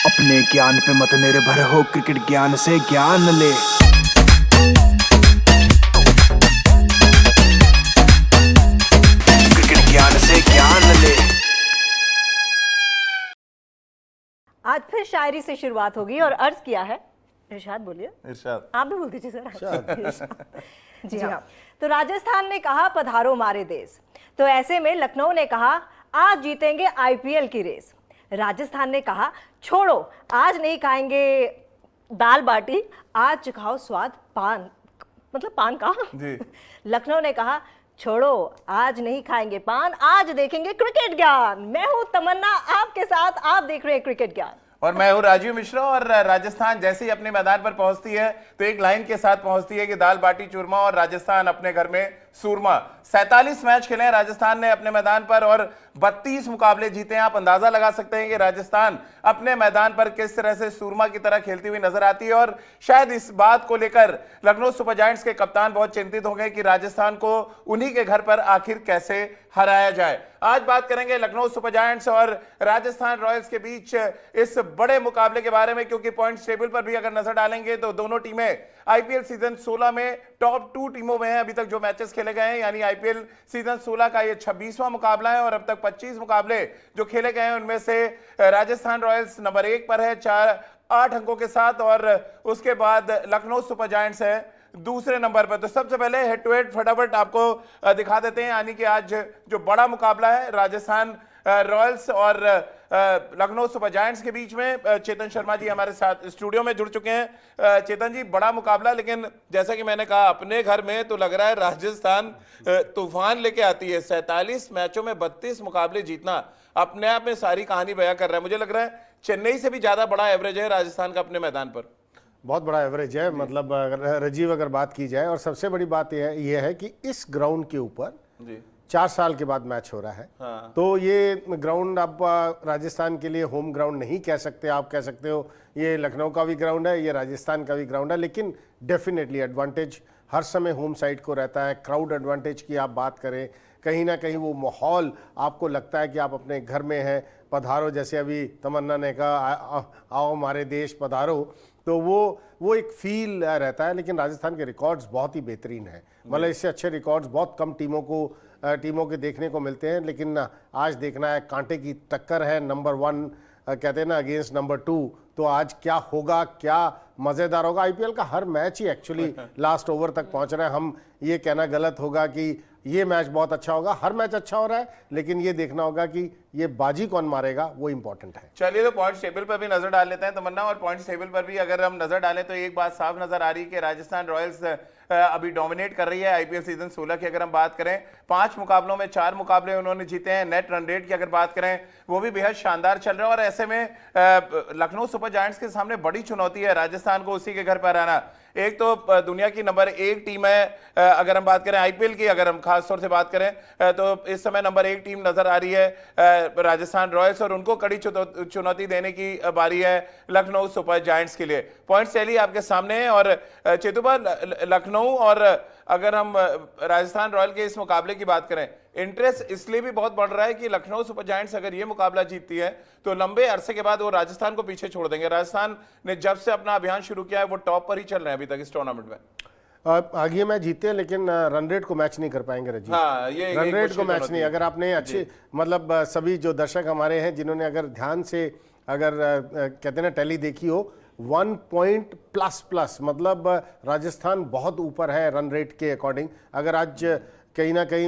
अपने ज्ञान पे मत निर्भर हो, क्रिकेट ज्ञान से ज्ञान ले। क्रिकेट ज्ञान से ज्ञान ले। आज फिर शायरी से शुरुआत होगी और अर्ज किया है, इरशाद बोलिए। इरशाद आप भी बोल दीजिए सर। जी हाँ। तो राजस्थान ने कहा पधारो मारे देश, तो ऐसे में लखनऊ ने कहा आज जीतेंगे आईपीएल की रेस। राजस्थान ने कहा छोड़ो आज नहीं खाएंगे दाल बाटी, आज चखाओ स्वाद पान, मतलब पान का। जी। लखनऊ ने कहा छोड़ो आज नहीं खाएंगे पान, आज देखेंगे क्रिकेट ज्ञान। मैं हूं तमन्ना आपके साथ, आप देख रहे हैं क्रिकेट ज्ञान और मैं हूं राजीव मिश्रा। और राजस्थान जैसे ही अपने मैदान पर पहुंचती है तो एक लाइन के साथ पहुंचती है कि दाल बाटी चूरमा और राजस्थान अपने घर में सूरमा। 47 मैच खेले हैं राजस्थान ने अपने मैदान पर और 32 मुकाबले जीते हैं। आप अंदाजा लगा सकते हैं कि राजस्थान अपने मैदान पर किस तरह से सूरमा की तरह खेलती हुई नजर आती है। और शायद इस बात को लेकर लखनऊ सुपर जायंट्स के कप्तान बहुत चिंतित हो गए कि राजस्थान को उन्हीं के घर पर आखिर कैसे हराया जाए। आज बात करेंगे लखनऊ सुपर जायंट्स और राजस्थान रॉयल्स के बीच इस बड़े मुकाबले के बारे में, क्योंकि पॉइंट्स टेबल पर भी अगर नजर डालेंगे तो दोनों टीमें आईपीएल सीजन 16 में टॉप 2 टीमों में हैं। अभी तक जो मैचेस खेले गए हैं, यानी आईपीएल सीजन 16 का ये 26वां मुकाबला है और अब तक 25 मुकाबले जो खेले गए हैं उनमें से राजस्थान रॉयल्स नंबर 1 पर है 8 अंकों के साथ, और उसके बाद लखनऊ सुपर जायंट्स है दूसरे नंबर पर। तो सबसे पहले हेड टू हेड फटाफट आपको दिखा देते हैं, यानी कि आज जो बड़ा मुकाबला है राजस्थान रॉयल्स और लखनऊ सुपर जायंट्स के बीच में। चेतन शर्मा जी हमारे साथ स्टूडियो में जुड़ चुके हैं। चेतन जी, बड़ा मुकाबला, लेकिन जैसा कि मैंने कहा अपने घर में तो लग रहा है राजस्थान तूफान लेके आती है। 47 मैचों में 32 मुकाबले जीतना अपने आप में सारी कहानी बयां कर रहा है। मुझे लग रहा है चेन्नई से भी ज्यादा बड़ा एवरेज है राजस्थान का अपने मैदान पर। बहुत बड़ा एवरेज है, मतलब राजीव अगर बात की जाए, और सबसे बड़ी बात यह है कि इस ग्राउंड के ऊपर 4 साल के बाद मैच हो रहा है। हाँ। तो ये ग्राउंड आप राजस्थान के लिए होम ग्राउंड नहीं कह सकते, आप कह सकते हो ये लखनऊ का भी ग्राउंड है, ये राजस्थान का भी ग्राउंड है, लेकिन डेफिनेटली एडवांटेज हर समय होम साइड को रहता है। क्राउड एडवांटेज की आप बात करें, कहीं ना कहीं वो माहौल आपको लगता है कि आप अपने घर में हैं, पधारो, जैसे अभी तमन्ना ने कहा आओ हमारे देश पधारो, तो वो एक फील रहता है। लेकिन राजस्थान के रिकॉर्ड्स बहुत ही बेहतरीन हैं, मतलब इससे अच्छे रिकॉर्ड्स बहुत कम टीमों के देखने को मिलते हैं। लेकिन आज देखना है, कांटे की टक्कर है, नंबर 1 कहते हैं ना अगेंस्ट नंबर 2, तो आज क्या होगा, क्या मज़ेदार होगा। आईपीएल का हर मैच ही एक्चुअली लास्ट ओवर तक पहुंच रहा है। हम ये कहना गलत होगा कि ये मैच बहुत अच्छा होगा, हर मैच अच्छा हो रहा है, लेकिन ये देखना होगा कि ये बाजी कौन मारेगा, वो इंपॉर्टेंट है। चलिए तो पॉइंट्स टेबल पर भी नजर डाल लेते हैं तमन्ना। और पॉइंट्स टेबल पर भी अगर हम नजर डालें तो एक बात साफ नजर आ रही है कि राजस्थान रॉयल्स अभी डोमिनेट कर रही है आईपीएल सीजन 16 की। अगर हम बात करें 5 मुकाबलों में 4 मुकाबले उन्होंने जीते हैं। नेट रन रेट की अगर बात करें वो भी बेहद शानदार चल रहा है। और ऐसे में लखनऊ सुपर जायंट्स के सामने बड़ी चुनौती है राजस्थान को उसी के घर पर आना। एक तो दुनिया की नंबर 1 टीम है, अगर हम बात करें आईपीएल की, अगर हम खास तौर से बात करें तो इस समय नंबर 1 टीम नजर आ रही है राजस्थान रॉयल्स, और उनको कड़ी चुनौती देने की बारी है लखनऊ सुपर जायंट्स के लिए। पॉइंट्स टैली आपके सामने है। और चेतुबा, लखनऊ और अगर हम राजस्थान रॉयल के इस मुकाबले की बात करें, इंटरेस्ट इसलिए भी बहुत बढ़ रहा है कि लखनऊ सुपर जायंट्स अगर ये मुकाबला जीतती है तो लंबे अरसे के बाद वो राजस्थान को पीछे छोड़ देंगे। राजस्थान ने जब से अपना अभियान शुरू किया है वो टॉप पर ही चल रहे हैं अभी तक इस टूर्नामेंट में। आगे मैच जीते हैं, लेकिन रन रेट को मैच नहीं कर पाएंगे रजी। हाँ, ये रन रेट को मैच नहीं। अगर आपने अच्छे, मतलब सभी जो दर्शक हमारे हैं जिन्होंने अगर ध्यान से अगर कहते हैं ना टैली देखी हो, 1 पॉइंट प्लस, मतलब राजस्थान बहुत ऊपर है रन रेट के अकॉर्डिंग। अगर आज कहीं ना कहीं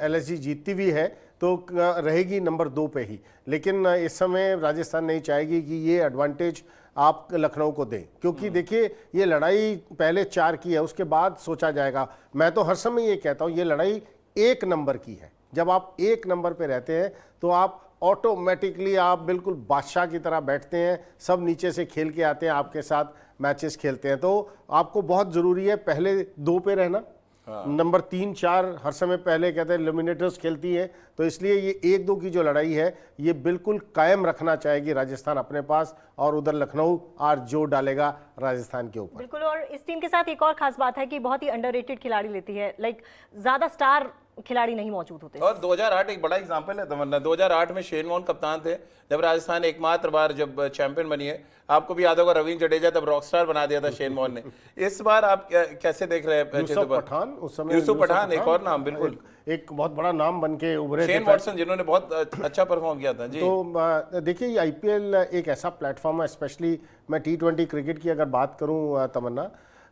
एलएसजी जीतती भी है तो रहेगी नंबर 2 पे ही। लेकिन इस समय राजस्थान नहीं चाहेगी कि ये एडवांटेज आप लखनऊ को दें, क्योंकि देखिए ये लड़ाई पहले 4 की है, उसके बाद सोचा जाएगा। मैं तो हर समय ये कहता हूँ ये लड़ाई 1 नंबर की है। जब आप 1 नंबर पे रहते हैं तो आप ऑटोमेटिकली आप बिल्कुल बादशाह की तरह बैठते हैं, सब नीचे से खेल के आते हैं, आपके साथ मैचेस खेलते हैं। तो आपको बहुत ज़रूरी है पहले 2 पे रहना। नंबर 3, 4 हर समय पहले कहते हैं एलिमिनेटर्स खेलती है, तो इसलिए ये 1-2 की जो लड़ाई है ये बिल्कुल कायम रखना चाहेगी राजस्थान अपने पास, और उधर लखनऊ आज जोर डालेगा राजस्थान के ऊपर। बिल्कुल। और इस टीम के साथ एक और खास बात है कि बहुत ही अंडररेटेड खिलाड़ी लेती है, लाइक ज्यादा स्टार खिलाड़ी नहीं मौजूद होते। और 2008 एक बड़ा एग्जांपल है तमन्ना। 2008 में शेन वॉर्न कप्तान थे जब राजस्थान एकमात्र बार जब चैंपियन बनी है। आपको भी याद होगा रवींद्र जडेजा तब रॉकस्टार बना दिया था शेन वॉर्न ने। इस बार आप कैसे देख रहे हैं? यूसुफ पठान, उस समय यूसुफ पठान एक और नाम, बिल्कुल एक बहुत बड़ा नाम बन के उभरे थे। शेन वॉटसन जिन्होंने बहुत अच्छा परफॉर्म किया था जी। तो देखिए ये आईपीएल एक ऐसा प्लेटफॉर्म है, स्पेशली मैं T20 क्रिकेट की अगर बात करूं तमन्ना,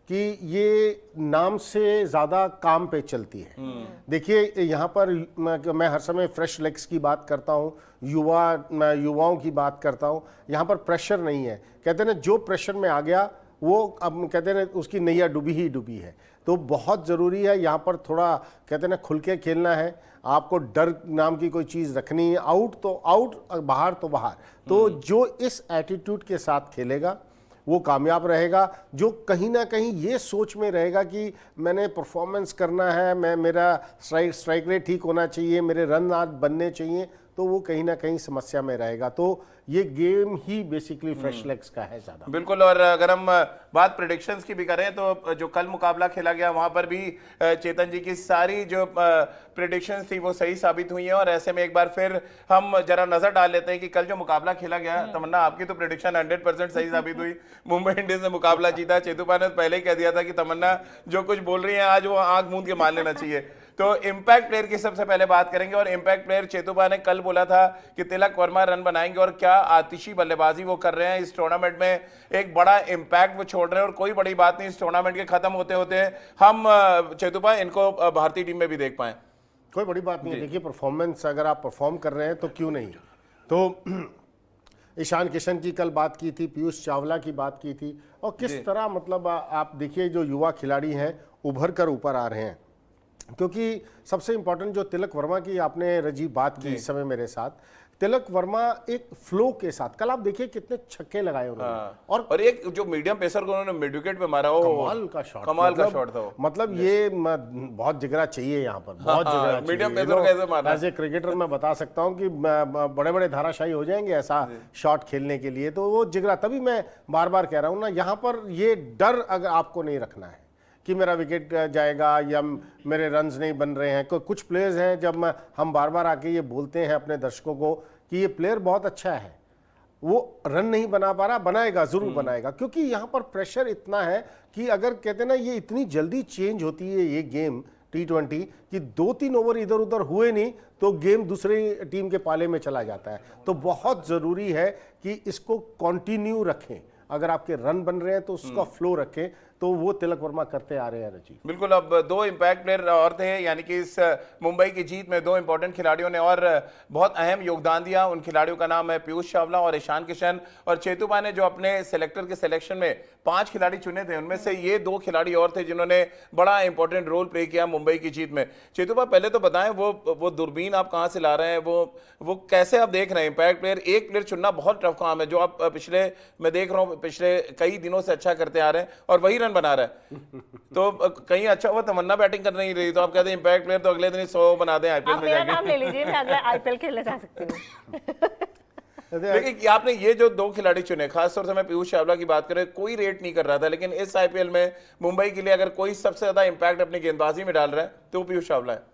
कि ये नाम से ज़्यादा काम पे चलती है। देखिए यहाँ पर मैं हर समय फ्रेश लेग्स की बात करता हूँ, युवाओं की बात करता हूँ। यहाँ पर प्रेशर नहीं है, कहते हैं ना जो प्रेशर में आ गया वो अब कहते हैं उसकी नैया डूबी ही डूबी है। तो बहुत ज़रूरी है यहाँ पर थोड़ा कहते हैं ना खुल के खेलना है। आपको डर नाम की कोई चीज़ रखनी है, आउट तो आउट, बाहर तो बाहर। तो जो इस एटीट्यूड के साथ खेलेगा वो कामयाब रहेगा। जो कहीं ना कहीं ये सोच में रहेगा कि मैंने परफॉर्मेंस करना है, मेरा स्ट्राइक रेट ठीक होना चाहिए, मेरे रन आज बनने चाहिए, तो वो कहीं ना कहीं समस्या में रहेगा। तो ये गेम ही बेसिकली फ्रेश लेग्स का है ज़्यादा। बिल्कुल। और अगर हम बात प्रेडिक्शंस की भी करें तो जो कल मुकाबला खेला गया वहां पर भी चेतन जी की सारी जो प्रेडिक्शंस थी वो सही साबित हुई हैं। और ऐसे में एक बार फिर हम जरा नजर डाल लेते हैं कि कल जो मुकाबला खेला गया, तमन्ना आपकी तो प्रेडिक्शन 100% सही साबित हुई। मुंबई इंडियंस ने मुकाबला जीता। चेतुपा ने पहले ही कह दिया था कि तमन्ना जो कुछ बोल रही है आज वो आंख मूंद के मान लेना चाहिए। तो इंपैक्ट प्लेयर की सबसे पहले बात करेंगे। और इंपैक्ट प्लेयर चेतुपा ने कल बोला था कि तिलक वर्मा रन बनाएंगे, और क्या आतिशी बल्लेबाजी वो कर रहे हैं इस टूर्नामेंट में। एक बड़ा इंपैक्ट वो छोड़ रहे हैं और कोई बड़ी बात नहीं, इस टूर्नामेंट के खत्म होते होते हम चेतुपा इनको भारतीय टीम में भी देख पाए। कोई बड़ी बात नहीं है। देखिए परफॉर्मेंस अगर आप परफॉर्म कर रहे हैं तो क्यों नहीं। तो ईशान किशन की कल बात की थी, पीयूष चावला की बात की थी, और किस तरह मतलब आप देखिए जो युवा खिलाड़ी हैं उभर कर ऊपर आ रहे हैं। क्योंकि सबसे इंपॉर्टेंट जो तिलक वर्मा की आपने रजी बात की इस समय मेरे साथ, तिलक वर्मा एक फ्लो के साथ कल आप देखिए कितने छक्के लगाए उन्होंने। और एक जो मीडियम पेसर को उन्होंने मिड विकेट पे मारा, वो कमाल का शॉट, कमाल का शॉट था। मतलब ये बहुत जिगरा चाहिए यहाँ पर, बहुत जिगरा मीडियम पेसर कैसे मारा। एज ए क्रिकेटर मैं बता सकता हूँ कि बड़े बड़े धाराशायी हो जाएंगे ऐसा शॉट खेलने के लिए। तो वो जिगरा, तभी मैं बार बार कह रहा हूँ ना, यहाँ पर ये डर अगर आपको नहीं रखना है कि मेरा विकेट जाएगा या मेरे रन्स नहीं बन रहे हैं। कुछ प्लेयर्स हैं जब हम बार बार आके ये बोलते हैं अपने दर्शकों को कि ये प्लेयर बहुत अच्छा है, वो रन नहीं बना पा रहा, बनाएगा, जरूर बनाएगा। क्योंकि यहाँ पर प्रेशर इतना है कि अगर कहते हैं ना ये इतनी जल्दी चेंज होती है ये गेम T20 कि 2-3 ओवर इधर उधर हुए नहीं तो गेम दूसरी टीम के पाले में चला जाता है। तो बहुत ज़रूरी है कि इसको कंटिन्यू रखें। अगर आपके रन बन रहे हैं तो उसका फ्लो रखें, तो वो तिलक वर्मा करते आ रहे हैं रजी। बिल्कुल। अब दो इंपैक्ट प्लेयर और थे, यानी कि इस मुंबई की जीत में दो इंपॉर्टेंट खिलाड़ियों ने और बहुत अहम योगदान दिया। उन खिलाड़ियों का नाम है पीयूष चावला और ईशान किशन। और चेतुपा ने जो अपने सिलेक्टर के सिलेक्शन में 5 खिलाड़ी चुने थे, उनमें से ये 2 खिलाड़ी और थे जिन्होंने बड़ा इंपॉर्टेंट रोल प्ले किया मुंबई की जीत में। चेतुपा पहले तो बताएं वो दूरबीन आप कहां से ला रहे हैं, वो कैसे आप देख रहे हैं इंपैक्ट प्लेयर? एक प्लेयर चुनना बहुत टफ काम है, जो आप मैं देख रहा हूं पिछले कई दिनों से अच्छा करते आ रहे हैं और वही रन बना रहा है। तो कहीं अच्छा हुआ तमन्ना बैटिंग कर नहीं रही, तो आप कहते हैं इंपैक्ट प्लेयर तो अगले दिन 100 बना दें आईपीएल में जाके। नाम ले लीजिए, मैं अगला आईपीएल खेलने जा सकती हूँ। लेकिन आपने ये जो 2 खिलाड़ी चुने, खासतौर से मैं पीयूष चावला की बात करें, कोई रेट नहीं कर रहा था, लेकिन इस आईपीएल में मुंबई के लिए अगर कोई सबसे ज्यादा इंपैक्ट अपनी गेंदबाजी में डाल रहा है तो पीयूष चावला है।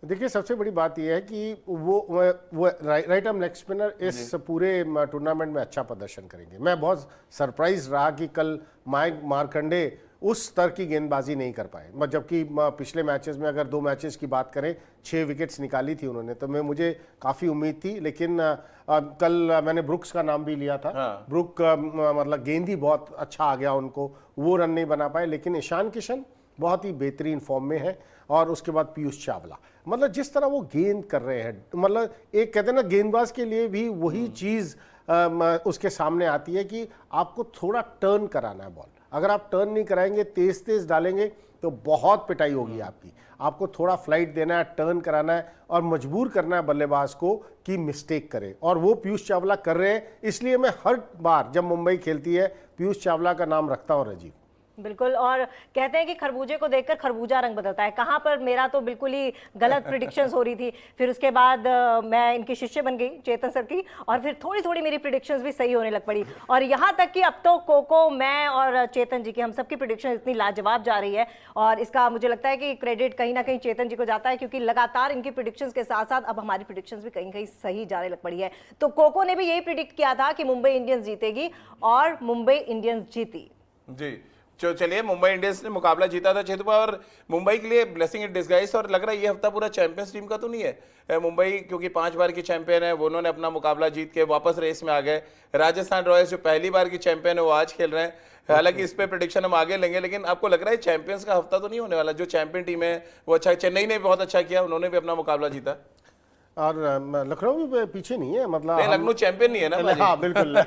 देखिए सबसे बड़ी बात यह है कि वो राइट आर्म लेग स्पिनर इस पूरे टूर्नामेंट में अच्छा प्रदर्शन करेंगे। मैं बहुत सरप्राइज रहा कि कल मायंक मार्कंडे उस स्तर की गेंदबाजी नहीं कर पाए, जबकि पिछले मैचेस में अगर 2 मैचेस की बात करें 6 विकेट्स निकाली थी उन्होंने, तो मुझे काफ़ी उम्मीद थी। लेकिन कल मैंने ब्रुक्स का नाम भी लिया था। ब्रुक मतलब गेंद ही बहुत अच्छा आ गया उनको, वो रन नहीं बना पाए। लेकिन ईशान किशन बहुत ही बेहतरीन फॉर्म में है, और उसके बाद पीयूष चावला, मतलब जिस तरह वो गेंद कर रहे हैं, मतलब एक कहते हैं ना गेंदबाज के लिए भी वही चीज़ उसके सामने आती है कि आपको थोड़ा टर्न कराना है बॉल। अगर आप टर्न नहीं कराएंगे, तेज तेज डालेंगे, तो बहुत पिटाई होगी आपकी। आपको थोड़ा फ्लाइट देना है, टर्न कराना है और मजबूर करना है बल्लेबाज को कि मिस्टेक करे, और वो पीयूष चावला कर रहे हैं। इसलिए मैं हर बार जब मुंबई खेलती है पीयूष चावला का नाम रखता हूँ राजीव। बिल्कुल। और कहते हैं कि खरबूजे को देखकर खरबूजा रंग बदलता है। कहाँ पर मेरा तो बिल्कुल ही गलत प्रिडिक्शंस हो रही थी, फिर उसके बाद मैं इनकी शिष्य बन गई चेतन सर की, और फिर थोड़ी थोड़ी मेरी प्रिडिक्शंस भी सही होने लग पड़ी। और यहाँ तक कि अब तो कोको, मैं और चेतन जी की, हम सबकी प्रिडिक्शन इतनी लाजवाब जा रही है, और इसका मुझे लगता है कि क्रेडिट कहीं ना कहीं चेतन जी को जाता है, क्योंकि लगातार इनकी प्रिडिक्शंस के साथ साथ अब हमारी प्रिडिक्शंस भी कहीं कहीं सही जाने लग पड़ी है। तो कोको ने भी यही प्रिडिक्ट किया था कि मुंबई इंडियंस जीतेगी, और मुंबई इंडियंस जीती। जी चलिए, मुंबई इंडियंस ने मुकाबला जीता था चेतुपा, और मुंबई के लिए ब्लेसिंग इन डिस्गाइज। और लग रहा है ये हफ्ता पूरा चैंपियंस टीम का तो नहीं है मुंबई, क्योंकि 5 बार की चैंपियन है वो, उन्होंने अपना मुकाबला जीत के वापस रेस में आ गए। राजस्थान रॉयल्स जो पहली बार की चैंपियन है वो आज खेल रहे हैं। हालांकि इस पे प्रेडिक्शन हम आगे लेंगे, लेकिन आपको लग रहा है चैंपियंस का हफ्ता तो नहीं होने वाला? जो चैंपियन टीम है वो अच्छा, चेन्नई ने बहुत अच्छा किया, उन्होंने भी अपना मुकाबला जीता, और लखनऊ भी पीछे नहीं है, मतलब लखनऊ चैंपियन नहीं है ना? हाँ बिल्कुल।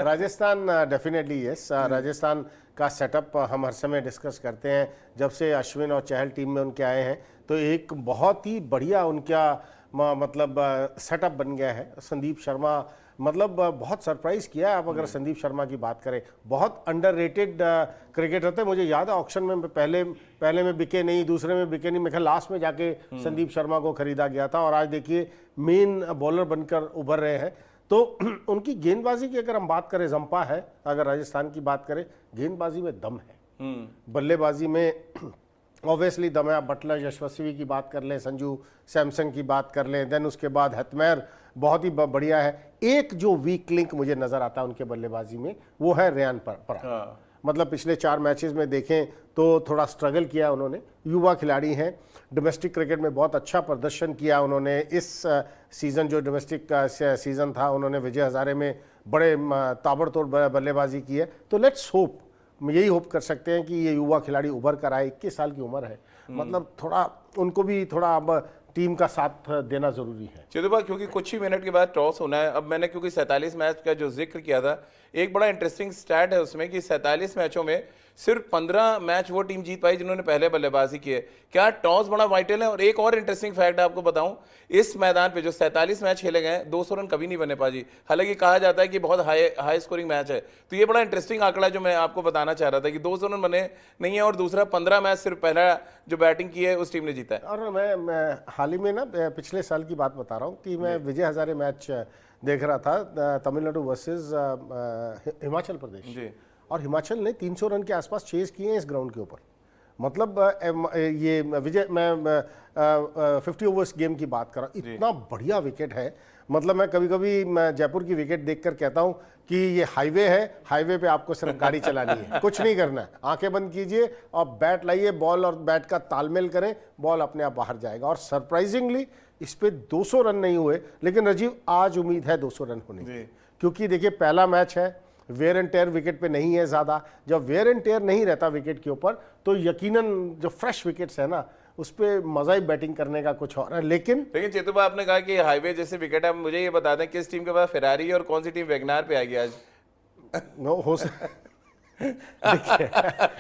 राजस्थान डेफिनेटली यस, राजस्थान का सेटअप हम हर समय डिस्कस करते हैं। जब से अश्विन और चहल टीम में उनके आए हैं तो एक बहुत ही बढ़िया उनका मतलब सेटअप बन गया है। संदीप शर्मा मतलब बहुत सरप्राइज किया है। आप अगर संदीप शर्मा की बात करें, बहुत अंडररेटेड क्रिकेटर थे। मुझे याद है ऑक्शन में पहले में बिके नहीं, दूसरे में बिके नहीं, मैं लास्ट में जाके संदीप शर्मा को खरीदा गया था, और आज देखिए मेन बॉलर बनकर उभर रहे हैं। तो उनकी गेंदबाजी की अगर हम बात करें, जंपा है। अगर राजस्थान की बात करें, गेंदबाजी में दम है, बल्लेबाजी में ऑब्वियसली दम है। आप बटलर, यशस्वी की बात कर लें, संजू सैमसन की बात कर लें, देन उसके बाद हथमैर बहुत ही बढ़िया है। एक जो वीक लिंक मुझे नजर आता है उनके बल्लेबाजी में, वो है रेयान पराग। मतलब पिछले 4 मैचेस में देखें तो थोड़ा स्ट्रगल किया उन्होंने। युवा खिलाड़ी हैं, डोमेस्टिक क्रिकेट में बहुत अच्छा प्रदर्शन किया उन्होंने। इस सीज़न जो डोमेस्टिक सीज़न था, उन्होंने विजय हजारे में बड़े ताबड़तोड़ बल्लेबाजी की है। तो लेट्स होप, यही होप कर सकते हैं कि ये युवा खिलाड़ी उभर कर आए। 21 साल की उम्र है, मतलब थोड़ा उनको भी थोड़ा अब टीम का साथ देना जरूरी है। चेतुपा, क्योंकि कुछ ही मिनट के बाद टॉस होना है। अब मैंने क्योंकि 47 मैच का जो जिक्र किया था, एक बड़ा इंटरेस्टिंग स्टैट है उसमें कि 47 मैचों में सिर्फ 15 मैच वो टीम जीत पाई जिन्होंने पहले बल्लेबाजी की है। क्या टॉस बड़ा वाइटल है? और एक और इंटरेस्टिंग फैक्ट आपको बताऊं, इस मैदान पे जो 47 मैच खेले गए, 200 रन कभी नहीं बने पाजी। हालांकि कहा जाता है कि बहुत हाई स्कोरिंग मैच है, तो ये बड़ा इंटरेस्टिंग आंकड़ा जो मैं आपको बताना चाह रहा था कि 200 रन बने नहीं है, और दूसरा 15 मैच सिर्फ पहला जो बैटिंग की है उस टीम ने जीता है। और मैं हाल ही में ना पिछले साल की बात बता रहा हूँ कि मैं विजय हजारे मैच देख रहा था, तमिलनाडु वर्सेस हिमाचल प्रदेश, और हिमाचल ने 300 रन के आसपास चेज किए हैं इस ग्राउंड के ऊपर। मतलब ये विजय, मैं 50 ओवर्स गेम की बात कर रहा हूँ, इतना बढ़िया विकेट है। मतलब मैं कभी कभी जयपुर की विकेट देखकर कहता हूँ कि ये हाईवे है, हाईवे पे आपको सिर्फ गाड़ी चलानी है, कुछ नहीं करना है। आंखें बंद कीजिए और बैट लाइए, बॉल और बैट का तालमेल करें, बॉल अपने आप बाहर जाएगा। और सरप्राइजिंगली इस पे 200 रन नहीं हुए, लेकिन राजीव आज उम्मीद है 200 रन होने की, क्योंकि देखिए पहला मैच है, वेयर एंड टेयर विकेट पे नहीं है ज़्यादा। जब वेयर एंड टेयर नहीं रहता विकेट के ऊपर तो यकीनन जो फ्रेश विकेट्स है ना, उस पर मजा ही बैटिंग करने का कुछ और है। लेकिन चेतुपा, आपने कहा कि हाईवे जैसे विकेट है, मुझे ये बता दें किस टीम के पास फेरारी और कौन सी टीम वैगनार पे आएगी आज? नो हो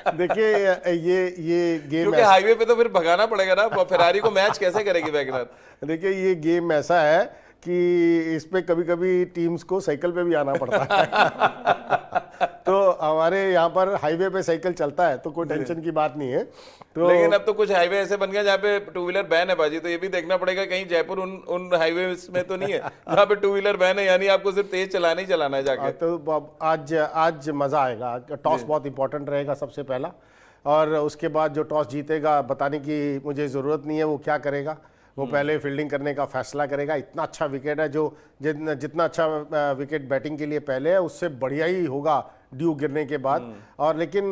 देखिए ये गेम, क्योंकि हाईवे पे तो फिर भगाना पड़ेगा ना, फेरारी को मैच कैसे करेगी वैगनार? देखिए ये गेम ऐसा है कि इस पे कभी कभी टीम्स को साइकिल पे भी आना पड़ता है। तो हमारे यहाँ पर हाईवे पे साइकिल चलता है, तो कोई टेंशन की बात नहीं है। तो लेकिन अब तो कुछ हाईवे ऐसे बन गया जहाँ पे 2 व्हीलर बैन है बाजी, तो ये भी देखना पड़ेगा कहीं जयपुर उन हाईवे में तो नहीं है जहाँ पे 2 व्हीलर बैन है, यानी आपको सिर्फ तेज चलाना ही चलाना है जाके। तो आज मजा आएगा। टॉस बहुत इंपॉर्टेंट रहेगा सबसे पहला, और उसके बाद जो टॉस जीतेगा बताने की मुझे जरूरत नहीं है वो क्या करेगा। वो पहले फील्डिंग करने का फैसला करेगा। इतना अच्छा विकेट है, जो जितना अच्छा विकेट बैटिंग के लिए पहले है, उससे बढ़िया ही होगा ड्यू गिरने के बाद। और लेकिन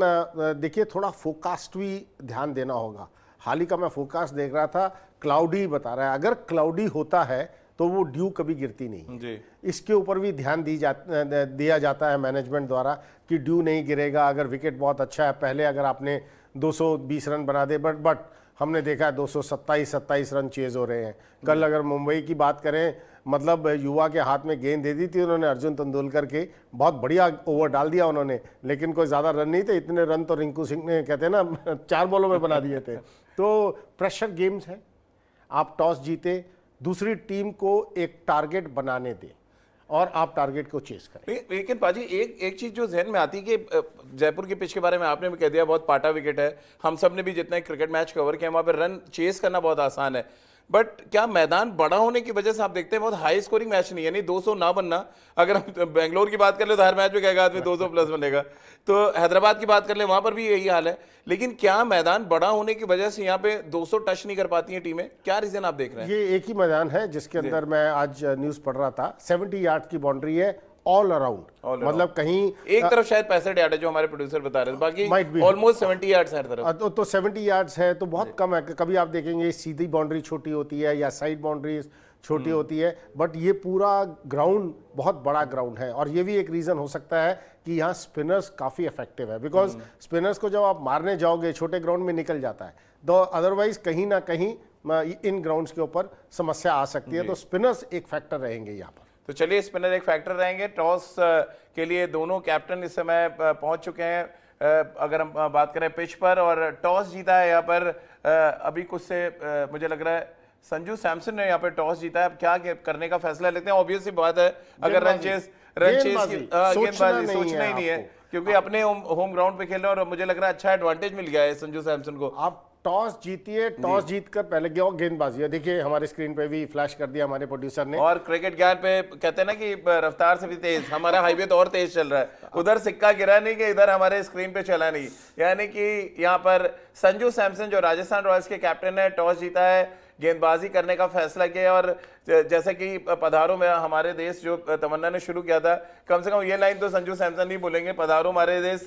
देखिए थोड़ा फोकास्ट भी ध्यान देना होगा। हाल ही का मैं फोकास्ट देख रहा था, क्लाउडी बता रहा है। अगर क्लाउडी होता है तो वो ड्यू कभी गिरती नहीं जी। इसके ऊपर भी ध्यान दिया जाता है मैनेजमेंट द्वारा कि ड्यू नहीं गिरेगा। अगर विकेट बहुत अच्छा है, पहले अगर आपने 220 रन बना दे, बट हमने देखा है 227 रन चेज हो रहे हैं। कल अगर मुंबई की बात करें, मतलब युवा के हाथ में गेंद दे दी थी उन्होंने अर्जुन तेंदुलकर के, बहुत बढ़िया ओवर डाल दिया उन्होंने, लेकिन कोई ज़्यादा रन नहीं थे। इतने रन तो रिंकू सिंह ने, कहते हैं ना, 4 बॉलों में बना दिए थे। तो प्रेशर गेम्स है। आप टॉस जीते, दूसरी टीम को एक टारगेट बनाने दें। और आप टारगेट को चेस करें। लेकिन पाजी एक चीज जो जहन में आती है कि जयपुर के पिच के बारे में आपने भी कह दिया, बहुत पाटा विकेट है, हम सब ने भी जितने क्रिकेट मैच कवर किया वहां पर रन चेस करना बहुत आसान है, बट क्या मैदान बड़ा होने की वजह से आप देखते हैं बहुत हाई स्कोरिंग मैच नहीं है, यानी 200 ना बनना, अगर हम बेंगलोर की बात कर ले तो हर मैच में कहेगा आदमी 200 प्लस बनेगा, तो हैदराबाद की बात कर ले वहां पर भी यही हाल है, लेकिन क्या मैदान बड़ा होने की वजह से यहाँ पे 200 टच नहीं कर पाती हैं टीमें, क्या रीजन आप देख रहे हैं? ये एक ही मैदान है जिसके अंदर मैं आज न्यूज पढ़ रहा था, 70 यार्ड की बाउंड्री है ऑल अराउंड, मतलब कहीं एक तरफ शायद 65 यार्ड है जो हमारे प्रोड्यूसर बता रहे थे, बाकी ऑलमोस्ट 70 यार्ड्स हर तरफ। तो 70 यार्ड्स है तो बहुत कम है। कभी आप देखेंगे सीधी बाउंड्री छोटी होती है या साइड बाउंड्री छोटी होती है, बट ये पूरा ग्राउंड बहुत बड़ा ग्राउंड है। और ये भी एक रीजन हो सकता है कि यहाँ स्पिनर्स काफी इफेक्टिव है, बिकॉज स्पिनर्स को जब आप मारने जाओगे छोटे ग्राउंड में निकल जाता है, तो अदरवाइज कहीं ना कहीं इन ग्राउंड्स के ऊपर समस्या आ सकती है, तो स्पिनर्स एक फैक्टर रहेंगे यहाँ पर। तो चलिए स्पिनर एक फैक्टर रहेंगे। टॉस के लिए दोनों कैप्टन इस समय पहुंच चुके हैं। अगर हम बात करें पिच पर, और टॉस जीता है यहाँ पर अभी कुछ से मुझे लग रहा है संजू सैमसन ने यहाँ पर टॉस जीता है। अब क्या करने का फैसला लेते हैं? ऑब्वियस सी बात है, अगर गेंदबाजी सोचना ही नहीं है, क्योंकि अपने होम ग्राउंड पे खेल रहे हैं और मुझे लग रहा है अच्छा एडवांटेज मिल गया है संजू सैमसन को। आप टॉस जीतिए, टॉस जीतकर पहले गेंदबाजी है। देखिए हमारे स्क्रीन पे भी फ्लैश कर दिया हमारे प्रोड्यूसर ने। और क्रिकेट ज्ञान पे कहते हैं ना कि रफ्तार से भी तेज, हमारा हाईवे तो और तेज चल रहा है, उधर सिक्का गिरा नहीं कि इधर हमारे स्क्रीन पे चला नहीं, यानी कि यहाँ पर संजू सैमसन जो राजस्थान रॉयल्स के कैप्टन है, टॉस जीता है, गेंदबाजी करने का फैसला किया। और जैसे कि पधारो में हमारे देश जो तमन्ना ने शुरू किया था, कम से कम ये लाइन तो संजू सैमसन नहीं बोलेंगे, पधारो हमारे देश,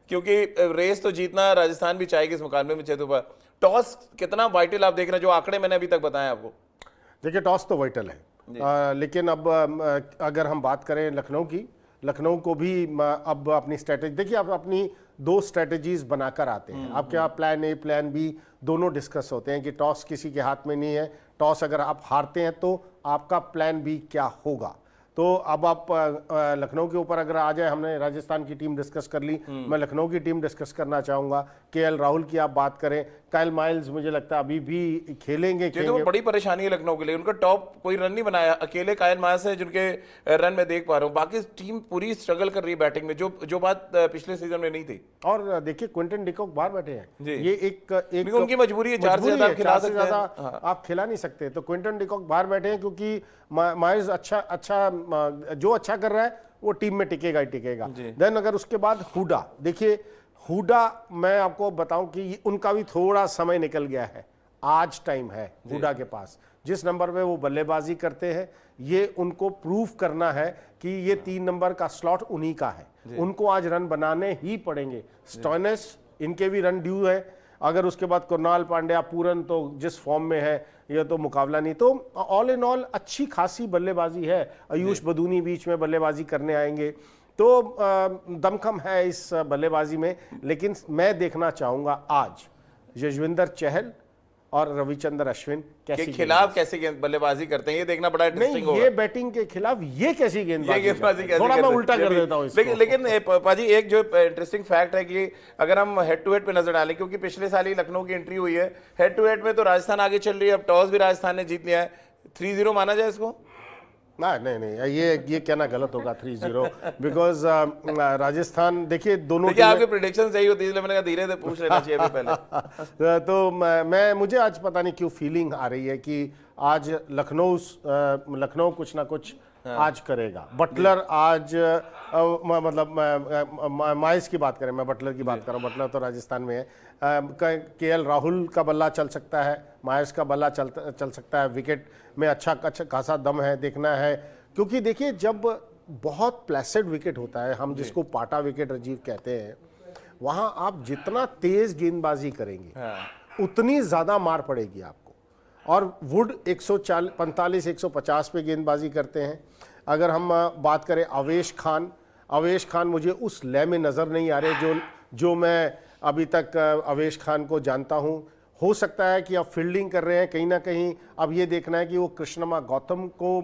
क्योंकि रेस तो जीतना राजस्थान भी चाहेगी इस मुकाबले में चेतु पर। टॉस कितना वाइटल आप देख रहे हैं, जो आंकड़े मैंने अभी तक बताए आपको? देखिए टॉस तो वाइटल है, लेकिन अब अगर हम बात करें लखनऊ की, लखनऊ को भी अब अपनी स्ट्रेटेजी देखिए, आप अपनी 2 स्ट्रेटेजीज बनाकर आते हैं। आपके यहाँ प्लान ए प्लान बी दोनों डिस्कस होते हैं कि टॉस किसी के हाथ में नहीं है, टॉस अगर आप हारते हैं तो आपका प्लान बी क्या होगा। तो अब आप लखनऊ के ऊपर अगर आ जाए, हमने राजस्थान की टीम डिस्कस कर ली, मैं लखनऊ की टीम डिस्कस करना चाहूंगा। केएल राहुल की आप बात करें, काइल माइल्स मुझे लगता है अभी भी खेलेंगे। तो बड़ी परेशानी है लखनऊ के लिए, उनका टॉप कोई रन नहीं बनाया, अकेले काइल माइल्स है जिनके रन में देख पा रहा हूँ, बाकी टीम पूरी स्ट्रगल कर रही है बैटिंग में, जो बात पिछले सीजन में नहीं थी। और देखिए क्विंटन डिकॉक बाहर बैठे हैं, ये एक उनकी मजबूरी है, 4 से ज्यादा आप खिला नहीं सकते, तो क्विंटन डिकॉक बाहर बैठे हैं क्योंकि माइल्स जो अच्छा कर रहा है वो टीम में टिकेगा ही टिकेगा। देन अगर उसके बाद हुडा, देखिए हुडा मैं आपको बताऊं कि उनका भी थोड़ा समय निकल गया है, आज टाइम है हुडा के पास, जिस नंबर पे वो बल्लेबाजी करते हैं ये उनको प्रूव करना है कि ये 3 नंबर का स्लॉट उन्हीं का है, उनको आज रन बनाने ही पड़ेंगे। स्टोइनिस इनके भी रन ड्यू है, अगर उसके बाद कुणाल पांड्या, पूरन तो जिस फॉर्म में है ये तो मुकाबला नहीं, तो ऑल इन ऑल अच्छी खासी बल्लेबाजी है। आयुष बदूनी बीच में बल्लेबाजी करने आएंगे, तो दमखम है इस बल्लेबाजी में। लेकिन मैं देखना चाहूंगा आज यजवेंद्र चहल और रविचंद्र अश्विन के खिलाफ कैसे बल्लेबाजी करते हैं, ये देखना बड़ा इंटरेस्टिंग होगा। ये बैटिंग के खिलाफ ये कैसी गेंदबाजी थोड़ा मैं उल्टा कर देता हूं। लेकिन पाजी एक जो इंटरेस्टिंग फैक्ट है कि अगर हम हेड टू हेड पे नजर डालें, क्योंकि पिछले साल ही लखनऊ की एंट्री हुई है, हेड टू हेड में तो राजस्थान आगे चल रही है, अब टॉस भी राजस्थान ने जीत लिया है, 3-0 माना जाए इसको? नहीं, ये कहना गलत होगा 3-0, बिकॉज राजस्थान देखिए दोनों आपके प्रेडिक्शन सही होती है, इसलिए मैंने कहा धीरे से पूछ लेना चाहिए अभी पहले। तो मुझे आज पता नहीं क्यों फीलिंग आ रही है कि आज लखनऊ कुछ ना कुछ आज करेगा। बटलर आज मतलब माइल्स की बात करें, मैं बटलर की बात कर रहा हूँ, बटलर तो राजस्थान में है। केएल राहुल का बल्ला चल सकता है, माइल्स का बल्ला चल सकता है, विकेट में अच्छा खासा दम है, देखना है। क्योंकि देखिए जब बहुत प्लेसेड विकेट होता है, हम जिसको पाटा विकेट राजीव कहते हैं, वहाँ आप जितना तेज गेंदबाजी करेंगे उतनी ज़्यादा मार पड़ेगी आपको। और वुड 145-150 पे गेंदबाजी करते हैं। अगर हम बात करें आवेश खान मुझे उस लय में नज़र नहीं आ रहे जो मैं अभी तक आवेश खान को जानता हूं। हो सकता है कि अब फील्डिंग कर रहे हैं कहीं ना कहीं, अब ये देखना है कि वो कृष्णमा गौतम को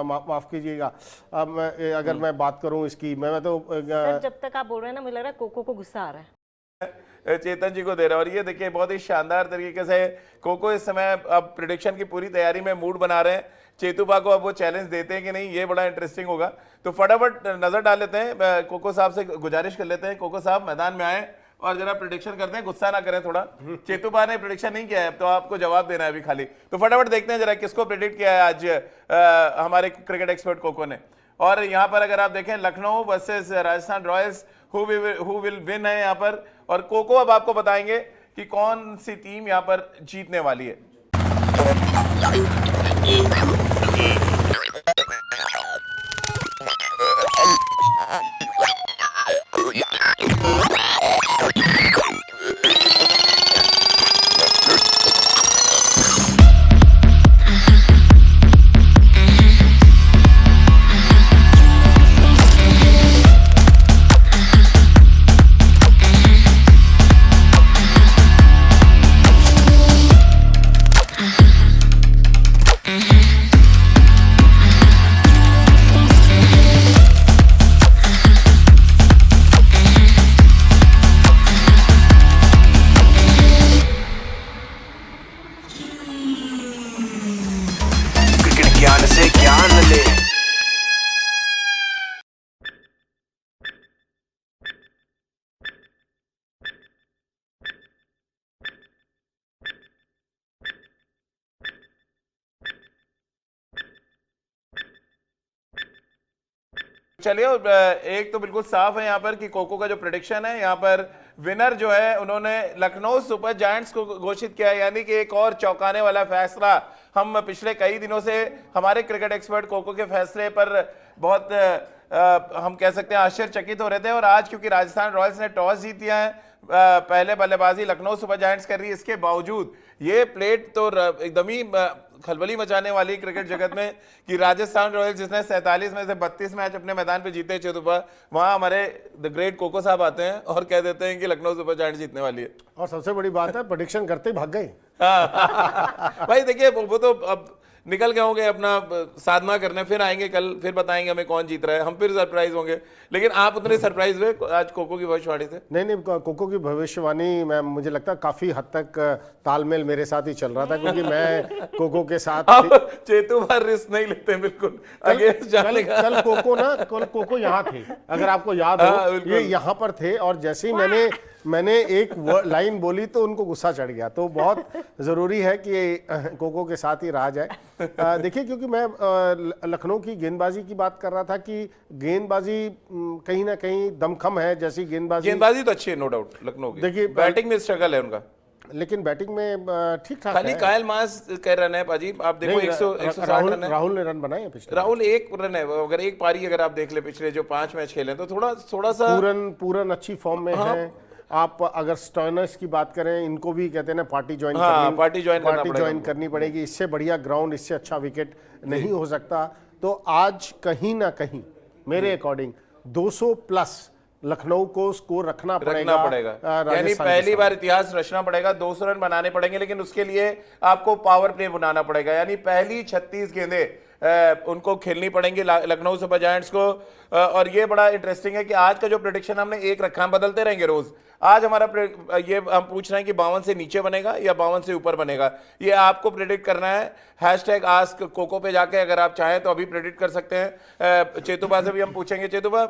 माफ़ कीजिएगा, अगर मैं बात करूं इसकी, मैं तो सर जब तक आप बोल रहे हैं ना मुझे लग रहा है कोको को गुस्सा आ रहा है, चेतन जी को दे रहा है। और ये देखिए बहुत ही शानदार तरीके से कोको इस समय अब प्रेडिक्शन की पूरी तैयारी में मूड बना रहे हैं। चेतुबा को अब वो चैलेंज देते हैं कि नहीं, ये बड़ा इंटरेस्टिंग होगा। तो फटाफट नजर डाल लेते हैं, कोको साहब से गुजारिश कर लेते हैं, कोको साहब मैदान में आए और जरा प्रेडिक्शन करते हैं, गुस्सा ना करें थोड़ा। चेतुबा ने प्रेडिक्शन नहीं किया है, तो आपको जवाब देना है अभी खाली। तो फटाफट देखते हैं जरा किसको प्रेडिक्ट किया है आज हमारे क्रिकेट एक्सपर्ट कोको ने। और यहाँ पर अगर आप देखें Lucknow versus Rajasthan Royals, who will win है यहाँ पर, और कोको अब आपको बताएंगे कि कौन सी टीम यहाँ पर जीतने वाली है। क्रिकेट ज्ञान से ज्ञान ले। चलिए, एक तो बिल्कुल साफ है यहाँ पर कि कोको का जो प्रेडिक्शन है, यहाँ पर विनर जो है उन्होंने लखनऊ सुपर जायंट्स को घोषित किया है। यानी कि एक और चौंकाने वाला फैसला। हम पिछले कई दिनों से हमारे क्रिकेट एक्सपर्ट कोको के फैसले पर बहुत हम कह सकते हैं आश्चर्यचकित हो रहे थे, और आज क्योंकि राजस्थान रॉयल्स ने टॉस जीत दिया है, पहले बल्लेबाजी लखनऊ सुपर जायंट्स कर रही है, इसके बावजूद ये प्लेट तो एकदम ही खलबली मचाने वाली क्रिकेट जगत में कि राजस्थान रॉयल्स जिसने 47 में से 32 मैच अपने मैदान पे जीते चेतुपा, वहां हमारे द ग्रेट कोको साहब आते हैं और कह देते हैं कि लखनऊ सुपर जायंट्स जीतने वाली है। और सबसे बड़ी बात है, प्रेडिक्शन करते ही भाग गए। भाई देखिए, वो तो अब निकल गए होंगे अपना साधना करने, फिर आएंगे कल, फिर बताएंगे हमें कौन जीत रहा है, हम फिर सरप्राइज होंगे। लेकिन आप उतने सरप्राइज हुए आज कोको की भविष्यवाणी से? नहीं, कोको की भविष्यवाणी मैं मुझे लगता है काफी हद तक तालमेल मेरे साथ ही चल रहा था, क्योंकि मैं कोको के साथ चेतुबा रिस्क नहीं लेते बिल्कुल अगेंस्ट जाने का। कल कोको यहाँ थे, अगर आपको याद हो, ये यहाँ पर थे, और जैसे ही मैंने एक लाइन बोली तो उनको गुस्सा चढ़ गया। तो बहुत जरूरी है कि कोको के साथ ही रहा जाए। देखिए, क्योंकि मैं लखनऊ की गेंदबाजी की बात कर रहा था कि गेंदबाजी कहीं ना कहीं दमखम है, जैसी गेंदबाजी तो अच्छी है नो डाउट लखनऊ की। देखिए, बैटिंग में स्ट्रगल है उनका, लेकिन बैटिंग में ठीक ठाक खाली है। कायल मास कह रन है पाजी, आप देखो 160 रन है। राहुल ने रन बनाए पिछले। राहुल एक रन है, अगर एक पारी अगर आप देख ले पिछले जो 5 मैच खेले तो थोड़ा सा पूरन अच्छी फॉर्म में है। आप अगर स्टॉयनर्स की बात करें, इनको भी कहते हैं ना पार्टी ज्वाइन करनी पड़ेगी। इससे बढ़िया ग्राउंड, इससे अच्छा विकेट नहीं हो सकता। तो आज कहीं ना कहीं मेरे अकॉर्डिंग 200 प्लस लखनऊ को स्कोर रखना पड़ेगा। यानी पहली बार इतिहास रचना पड़ेगा, 200 रन बनाने पड़ेंगे, लेकिन उसके लिए आपको पावर प्ले बनाना पड़ेगा। यानी पहली 36 गेंदें उनको खेलनी पड़ेंगी लखनऊ सुपर जायंट्स को। और ये बड़ा इंटरेस्टिंग है कि आज का जो प्रेडिक्शन हमने एक रखा, हम बदलते रहेंगे रोज। आज हमारा ये हम पूछ रहे हैं कि 52 से नीचे बनेगा या 52 से ऊपर बनेगा, ये आपको प्रेडिक्ट करना है। #आस्क कोको पे जाके अगर आप चाहें तो अभी प्रेडिक्ट कर सकते हैं। चेतुबा से भी हम पूछेंगे। चेतुबा,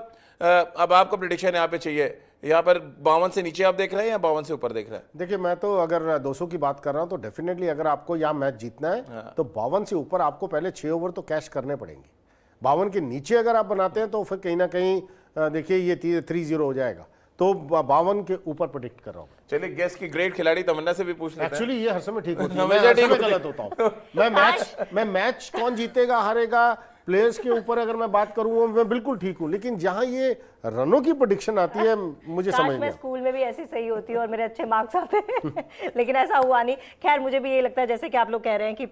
अब आपको प्रेडिक्शन यहाँ पे चाहिए, यहाँ पर 52 से नीचे आप देख रहे हैं या 52 से ऊपर देख रहे हैं? देखिए, मैं तो अगर 200 की बात कर रहा हूं तो डेफिनेटली अगर आपको यहाँ मैच जीतना है तो 52 से ऊपर आपको पहले 6 ओवर तो कैश करने पड़ेंगे। 52 के नीचे अगर आप बनाते हैं तो फिर कहीं ना कहीं देखिए ये 3-0 हो जाएगा। तो 52 के ऊपर प्रेडिक्ट कर रहा हूँ। चलिए, गेस्ट की ग्रेट खिलाड़ी तमन्ना से भी पूछ लेते हैं। एक्चुअली ये हर समय ठीक होती है, मैं हर समय गलत होता हूँ। मैं मैच कौन जीतेगा हारेगा प्लेयर्स के ऊपर अगर मैं बात करूँ मैं बिल्कुल ठीक हूँ, लेकिन जहाँ ये रनों की प्रेडिक्शन आती है मुझे समझ नहीं। मैं स्कूल में भी ऐसी सही होती है और मेरे अच्छे मार्क्स आते हैं लेकिन ऐसा हुआ नहीं। खैर, मुझे भी ये लगता है जैसे कि आप लोग कह रहे हैं कि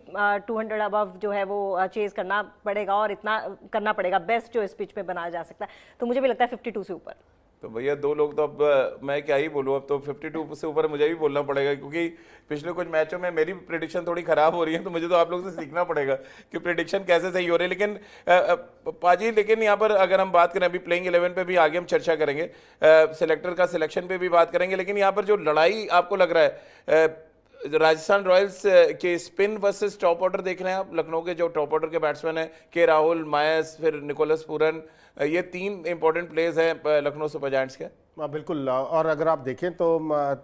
200 अबव जो है वो चेज करना पड़ेगा और इतना करना पड़ेगा बेस्ट जो इस पिच में बनाया जा सकता है। तो मुझे भी लगता है 52 से ऊपर। तो भैया 2 लोग तो अब मैं क्या ही बोलूँ, अब तो 52 से ऊपर मुझे भी बोलना पड़ेगा, क्योंकि पिछले कुछ मैचों में मेरी प्रेडिक्शन थोड़ी खराब हो रही है। तो मुझे तो आप लोग से सीखना पड़ेगा कि प्रेडिक्शन कैसे सही हो रही है। लेकिन पाजी, लेकिन यहाँ पर अगर हम बात करें, अभी प्लेइंग 11 पे भी आगे हम चर्चा करेंगे, सिलेक्टर का सिलेक्शन पे भी बात करेंगे, लेकिन यहाँ पर जो लड़ाई आपको लग रहा है राजस्थान रॉयल्स के स्पिन वर्सेस टॉप ऑर्डर देख रहे हैं आप? लखनऊ के जो टॉप ऑर्डर के बैट्समैन हैं, के राहुल, मायस, फिर निकोलस पूरन, ये 3 इंपॉर्टेंट प्लेयर्स हैं लखनऊ सुपर जायंट्स के। बिल्कुल। और अगर आप देखें तो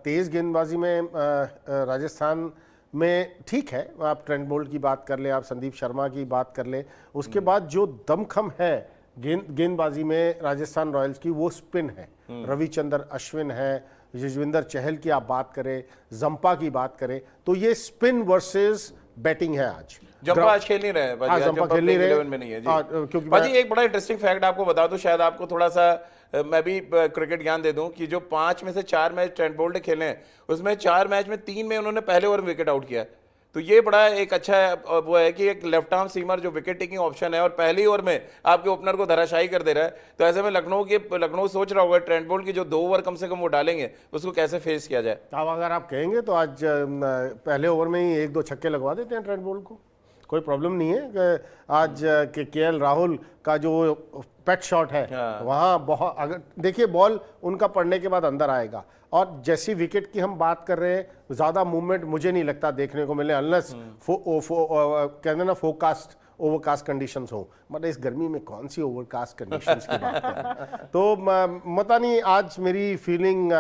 तेज़ गेंदबाजी में राजस्थान में ठीक है। आप ट्रेंट बोल्ट की बात कर लें, आप संदीप शर्मा की बात कर लें, उसके बाद जो दमखम है गेंदबाजी में राजस्थान रॉयल्स की, वो स्पिन है। रविचंद्र अश्विन है, यजविंदर चहल की आप बात करें, जंपा की बात करें, तो ये स्पिन वर्सेस बैटिंग है आज। जंपा आज खेल नहीं रहे हैं, जंपा खेल नहीं रहे, 11 में नहीं है जी। क्योंकि भाजी एक बड़ा इंटरेस्टिंग फैक्ट आपको बता दूं, शायद आपको थोड़ा सा मैं भी क्रिकेट ज्ञान दे दूं कि जो 5 में से 4 मैच ट्रेंट बोल्ट ने खेले हैं, उसमें 4 मैच में 3 में उन्होंने पहले ओवर में विकेट आउट किया है। तो ये बड़ा एक अच्छा वो है कि एक लेफ्ट आर्म सीमर जो विकेट टेकिंग ऑप्शन है और पहली ओवर में आपके ओपनर को धराशायी कर दे रहा है, तो ऐसे में लखनऊ सोच रहा होगा ट्रेंट बोल्ट की जो 2 ओवर कम से कम वो डालेंगे उसको कैसे फेस किया जाए। अब अगर आप कहेंगे तो आज पहले ओवर में ही 1-2 छक्के लगवा देते हैं ट्रेंट बोल्ट को, कोई प्रॉब्लम नहीं है। कि आज के राहुल का जो पेट शॉट है वहाँ बहुत, अगर देखिए बॉल उनका पड़ने के बाद अंदर आएगा, और जैसी विकेट की हम बात कर रहे हैं, ज़्यादा मूवमेंट मुझे नहीं लगता देखने को मिले, अनलेस कहते हैं ना फोकास्ट ओवरकास्ट कंडीशंस हो। मतलब इस गर्मी में कौन सी ओवरकास्ट कंडीशंस की बात करें। तो पता नहीं, आज मेरी फीलिंग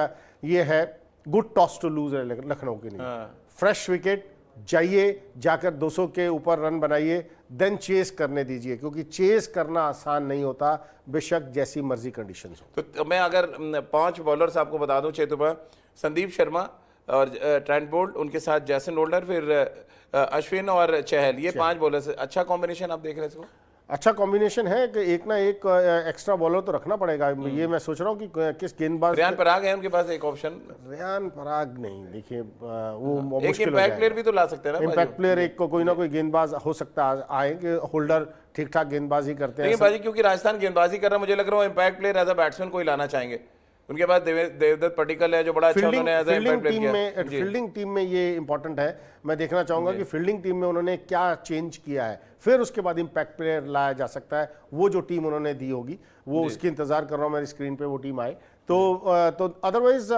ये है, गुड टॉस टू लूज है लखनऊ के लिए। फ्रेश विकेट, जाइए, जाकर 200 के ऊपर रन बनाइए, देन चेस करने दीजिए, क्योंकि चेस करना आसान नहीं होता, बेशक जैसी मर्जी कंडीशंस हो। तो मैं अगर 5 बॉलर्स आपको बता दूं चेतुभा, संदीप शर्मा और ट्रेंट बोल्ट, उनके साथ जैसन होल्डर, फिर अश्विन और चहल, ये 5 बॉलर्स, अच्छा कॉम्बिनेशन आप देख रहे हैं इसको? अच्छा कॉम्बिनेशन है कि एक ना एक एक्स्ट्रा बॉलर तो रखना पड़ेगा। ये मैं सोच रहा हूँ कि किस गेंदबाज, रियान पराग है उनके पास एक ऑप्शन। रियान पराग नहीं, देखिए वो एक मुश्किल हो इम्पैक्ट प्लेयर भी तो ला सकते हैं ना, इम्पैक्ट प्लेयर एक कोई ना कोई गेंदबाज हो सकता है आए कि होल्डर ठीक ठाक गेंदबाजी करते हैं। लेकिन भाजी क्योंकि राजस्थान गेंदबाजी कर रहा है, मुझे लग रहा है impact player as a batsman कोई लाना चाहेंगे। उनके पास देवदत्त पटिकल है जो बड़ा अच्छा उन्होंने एज अ इम्पैक्ट प्लेयर किया। फील्डिंग टीम में ये इंपॉर्टेंट है। मैं देखना चाहूंगा कि फील्डिंग टीम में उन्होंने क्या चेंज किया है, फिर उसके बाद इम्पैक्ट प्लेयर लाया जा सकता है। वो जो टीम उन्होंने दी होगी, वो उसकी इंतजार कर रहा हूँ मेरी स्क्रीन पे वो टीम आए तो अदरवाइज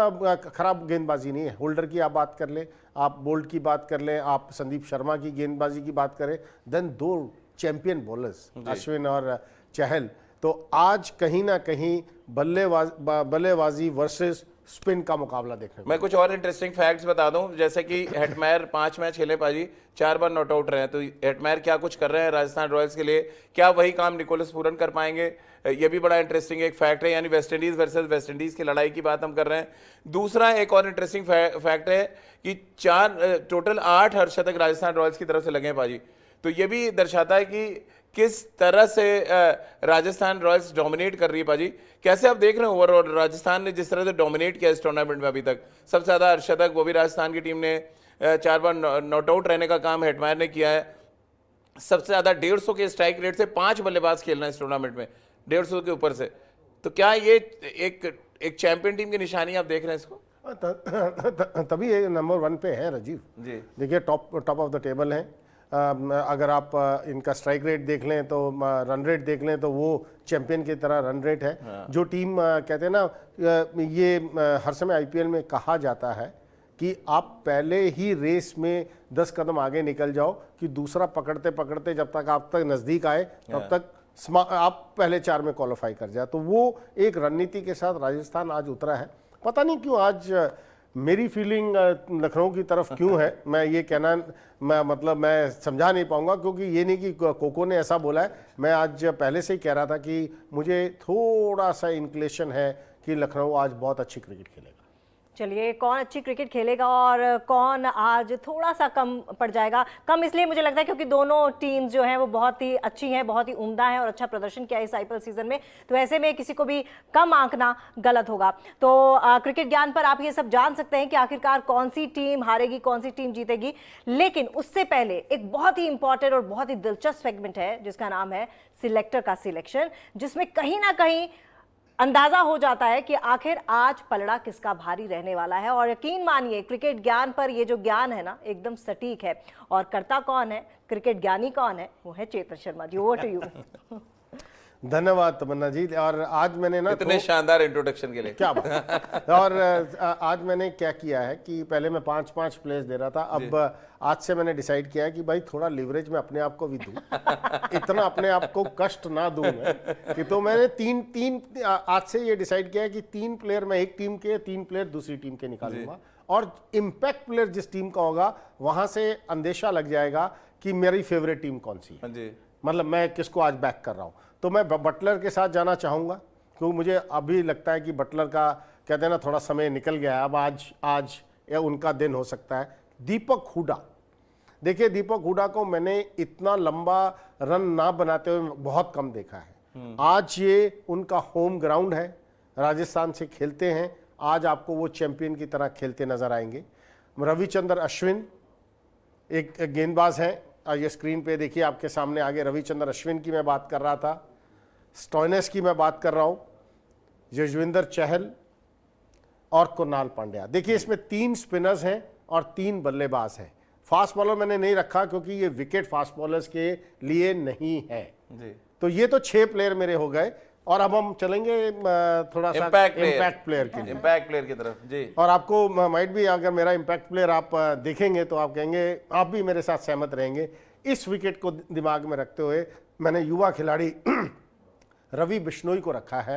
खराब गेंदबाजी नहीं है। होल्डर की आप बात कर लें, आप बोल्ट की बात कर लें, आप संदीप शर्मा की गेंदबाजी की बात करें, देन 2 चैंपियन बॉलर्स अश्विन और चहल, तो आज कहीं ना कहीं बल्लेबाजी वर्सेस स्पिन का मुकाबला देखने को। मैं कुछ और इंटरेस्टिंग फैक्ट्स बता दूं, जैसे कि हेटमेयर 5 मैच खेले पाजी, 4 बार नॉट आउट रहे हैं। तो हेटमेयर क्या कुछ कर रहे हैं राजस्थान रॉयल्स के लिए, क्या वही काम निकोलस पूरन कर पाएंगे, ये भी बड़ा इंटरेस्टिंग एक फैक्ट है। यानी West Indies versus West Indies की लड़ाई की बात हम कर रहे हैं। दूसरा एक और इंटरेस्टिंग फैक्ट है कि टोटल 8 अर्धशतक राजस्थान रॉयल्स की तरफ से लगे हैं पाजी। तो ये भी दर्शाता है कि किस तरह से राजस्थान रॉयल्स डोमिनेट कर रही है पाजी। कैसे आप देख रहे हैं ओवरऑल राजस्थान ने जिस तरह से डोमिनेट किया इस टूर्नामेंट में अभी तक, सबसे ज्यादा अर्धशतक वो भी राजस्थान की टीम ने, 4 बार नॉट आउट रहने का काम हेटमेयर ने किया है, सबसे ज्यादा 150 के स्ट्राइक रेट से 5 बल्लेबाज खेलना इस टूर्नामेंट में, 150 के ऊपर से। तो क्या ये एक चैंपियन टीम की निशानी आप देख रहे हैं इसको? तभी ये नंबर 1 पे है राजीव जी। देखिए टॉप ऑफ द टेबल है। अगर आप इनका स्ट्राइक रेट देख लें तो रन रेट देख लें तो वो चैंपियन की तरह रन रेट है। जो टीम कहते हैं ना, ये हर समय आईपीएल में कहा जाता है कि आप पहले ही रेस में 10 कदम आगे निकल जाओ, कि दूसरा पकड़ते पकड़ते जब तक आप तक नज़दीक आए तब तक आप पहले 4 में क्वालिफाई कर जाए। तो वो एक रणनीति के साथ राजस्थान आज उतरा है। पता नहीं क्यों आज मेरी फीलिंग लखनऊ की तरफ क्यों है, मैं ये कहना मैं समझा नहीं पाऊंगा, क्योंकि ये नहीं कि कोको ने ऐसा बोला है। मैं आज पहले से ही कह रहा था कि मुझे थोड़ा सा इंक्लेशन है कि लखनऊ आज बहुत अच्छी क्रिकेट खेलेगा। चलिए, कौन अच्छी क्रिकेट खेलेगा और कौन आज थोड़ा सा कम पड़ जाएगा, कम इसलिए मुझे लगता है क्योंकि दोनों टीम्स जो हैं वो बहुत ही अच्छी हैं, बहुत ही उम्दा हैं और अच्छा प्रदर्शन किया इस आईपीएल सीजन में। तो ऐसे में किसी को भी कम आंकना गलत होगा। तो क्रिकेट ज्ञान पर आप ये सब जान सकते हैं कि आखिरकार कौन सी टीम हारेगी, कौन सी टीम जीतेगी। लेकिन उससे पहले एक बहुत ही इंपॉर्टेंट और बहुत ही दिलचस्प सेगमेंट है जिसका नाम है सिलेक्टर का सिलेक्शन, जिसमें कहीं ना कहीं अंदाजा हो जाता है कि आखिर आज पलड़ा किसका भारी रहने वाला है। और यकीन मानिए, क्रिकेट ज्ञान पर ये जो ज्ञान है ना, एकदम सटीक है। और करता कौन है, क्रिकेट ज्ञानी कौन है, वो है Chetan Sharma ji. Over to you. धन्यवाद तमन्ना जी। और आज मैंने ना इतने शानदार इंट्रोडक्शन के लिए क्या बात। और आज मैंने क्या किया है कि पहले मैं 5-5 प्लेयर्स दे रहा था, अब आज से मैंने डिसाइड किया है कि भाई थोड़ा लिवरेज मैं अपने आप को भी दूं, इतना अपने आप को कष्ट ना दूं मैं कि, तो मैंने तीन आज से ये डिसाइड किया है कि 3 प्लेयर मैं एक टीम के, 3 प्लेयर दूसरी टीम के निकालूंगा, और इम्पैक्ट प्लेयर जिस टीम का होगा वहां से अंदेशा लग जाएगा कि मेरी फेवरेट टीम कौन सी है, मतलब मैं किसको आज बैक कर रहा हूं। तो मैं बटलर के साथ जाना चाहूंगा, क्योंकि मुझे अभी लगता है कि बटलर का कहते हैं ना थोड़ा समय निकल गया है, अब आज या उनका दिन हो सकता है। दीपक हुडा, देखिए दीपक हुडा को मैंने इतना लंबा रन ना बनाते हुए बहुत कम देखा है। आज ये उनका होम ग्राउंड है, राजस्थान से खेलते हैं, आज आपको वो चैंपियन की तरह खेलते नजर आएंगे। रविचंद्र अश्विन एक गेंदबाज हैं, ये स्क्रीन पे देखिए आपके सामने आगे रविचंद्र अश्विन की मैं बात कर रहा था, स्टॉइनिस की मैं बात कर रहा हूं, यजुवेंद्र चहल और कुणाल पांड्या। देखिए इसमें 3 स्पिनर्स हैं और 3 बल्लेबाज हैं। फास्ट बॉलर मैंने नहीं रखा क्योंकि ये विकेट फास्ट बॉलर्स के लिए नहीं है जी। तो ये तो 6 प्लेयर मेरे हो गए, और अब हम चलेंगे थोड़ा सा इम्पैक्ट प्लेयर की तरफ जी। और आपको माइट भी अगर मेरा इम्पैक्ट प्लेयर आप देखेंगे तो आप कहेंगे, आप भी मेरे साथ सहमत रहेंगे। इस विकेट को दिमाग में रखते हुए मैंने युवा खिलाड़ी रवि बिश्नोई को रखा है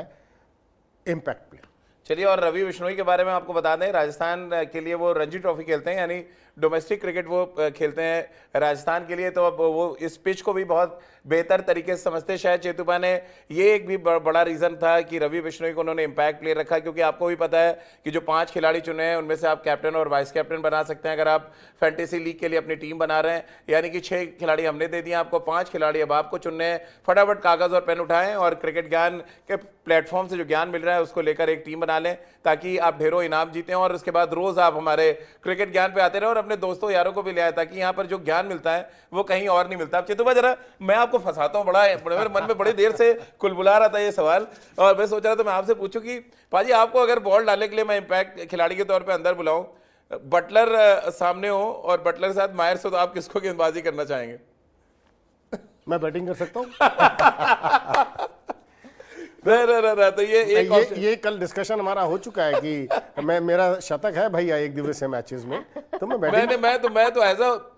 इम्पैक्ट प्लेयर। चलिए, और रवि बिश्नोई के बारे में आपको बता दें, राजस्थान के लिए वो रणजी ट्रॉफी खेलते हैं, यानी डोमेस्टिक क्रिकेट वो खेलते हैं राजस्थान के लिए। तो अब वो इस पिच को भी बहुत बेहतर तरीके से समझते हैं। शायद चेतुपा ने ये एक भी बड़ा रीज़न था कि रवि बिश्नोई को उन्होंने इम्पैक्ट प्लेयर रखा, क्योंकि आपको भी पता है कि जो 5 खिलाड़ी चुने हैं उनमें से आप कैप्टन और वाइस कैप्टन बना सकते हैं अगर आप फैंटेसी लीग के लिए अपनी टीम बना रहे हैं। यानी कि 6 खिलाड़ी हमने दे दिए आपको, 5 खिलाड़ी अब आपको चुनने हैं। फटाफट कागज़ और पेन उठाएं और क्रिकेट ज्ञान के प्लेटफॉर्म से जो ज्ञान मिल रहा है उसको लेकर एक टीम बना लें, ताकि आप ढेरों इनाम जीतें और उसके बाद रोज़ आप हमारे क्रिकेट ज्ञान पे आते रहे और अपने दोस्तों यारों को भी ले आए, ताकि यहाँ पर जो ज्ञान मिलता है वो कहीं और नहीं मिलता। अब चेतुपा जरा मैं आपको फंसाता हूँ, मेरे मन में बड़े देर से कुलबुला रहा था ये सवाल, और मैं सोच रहा था मैं आपसे पूछूं कि पाजी आपको अगर बॉल डालने के लिए मैं इम्पैक्ट खिलाड़ी के तौर पे अंदर बुलाऊं, बटलर सामने हो और बटलर के साथ मायर्स हो, तो आप किसको गेंदबाजी करना चाहेंगे? मैं बैटिंग कर सकता हूँ। तो ये कल डिस्कशन हमारा हो चुका है कि मेरा शतक है भैया एक दिवसीय मैचेस में, तो मैं बैटिंग मैं तो एज अ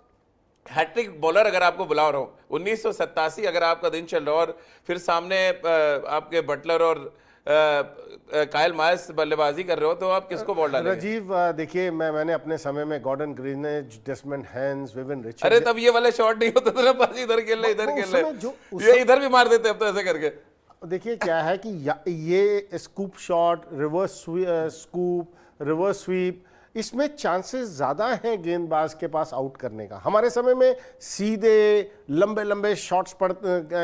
हैट्रिक बॉलर अगर आपको बुला रहा हूँ 1987 अगर आपका दिन चल रहा हो और फिर सामने आपके बटलर और कायल मायर्स बल्लेबाजी कर रहे हो, तो आप किसको बॉल डालेंगे? राजीव देखिए मैंने अपने समय में Gordon Greenidge, Desmond Haynes, Vivian Richard, अरे तब ये वाले शॉट नहीं होते थे ना पाजी, इधर खेल ले इधर खेल ले, ये इधर भी मार देते अब तो ऐसे करके। देखिए क्या है कि ये scoop shot, reverse scoop, reverse sweep, इसमें चांसेस ज़्यादा हैं गेंदबाज के पास आउट करने का। हमारे समय में सीधे लंबे लंबे शॉट्स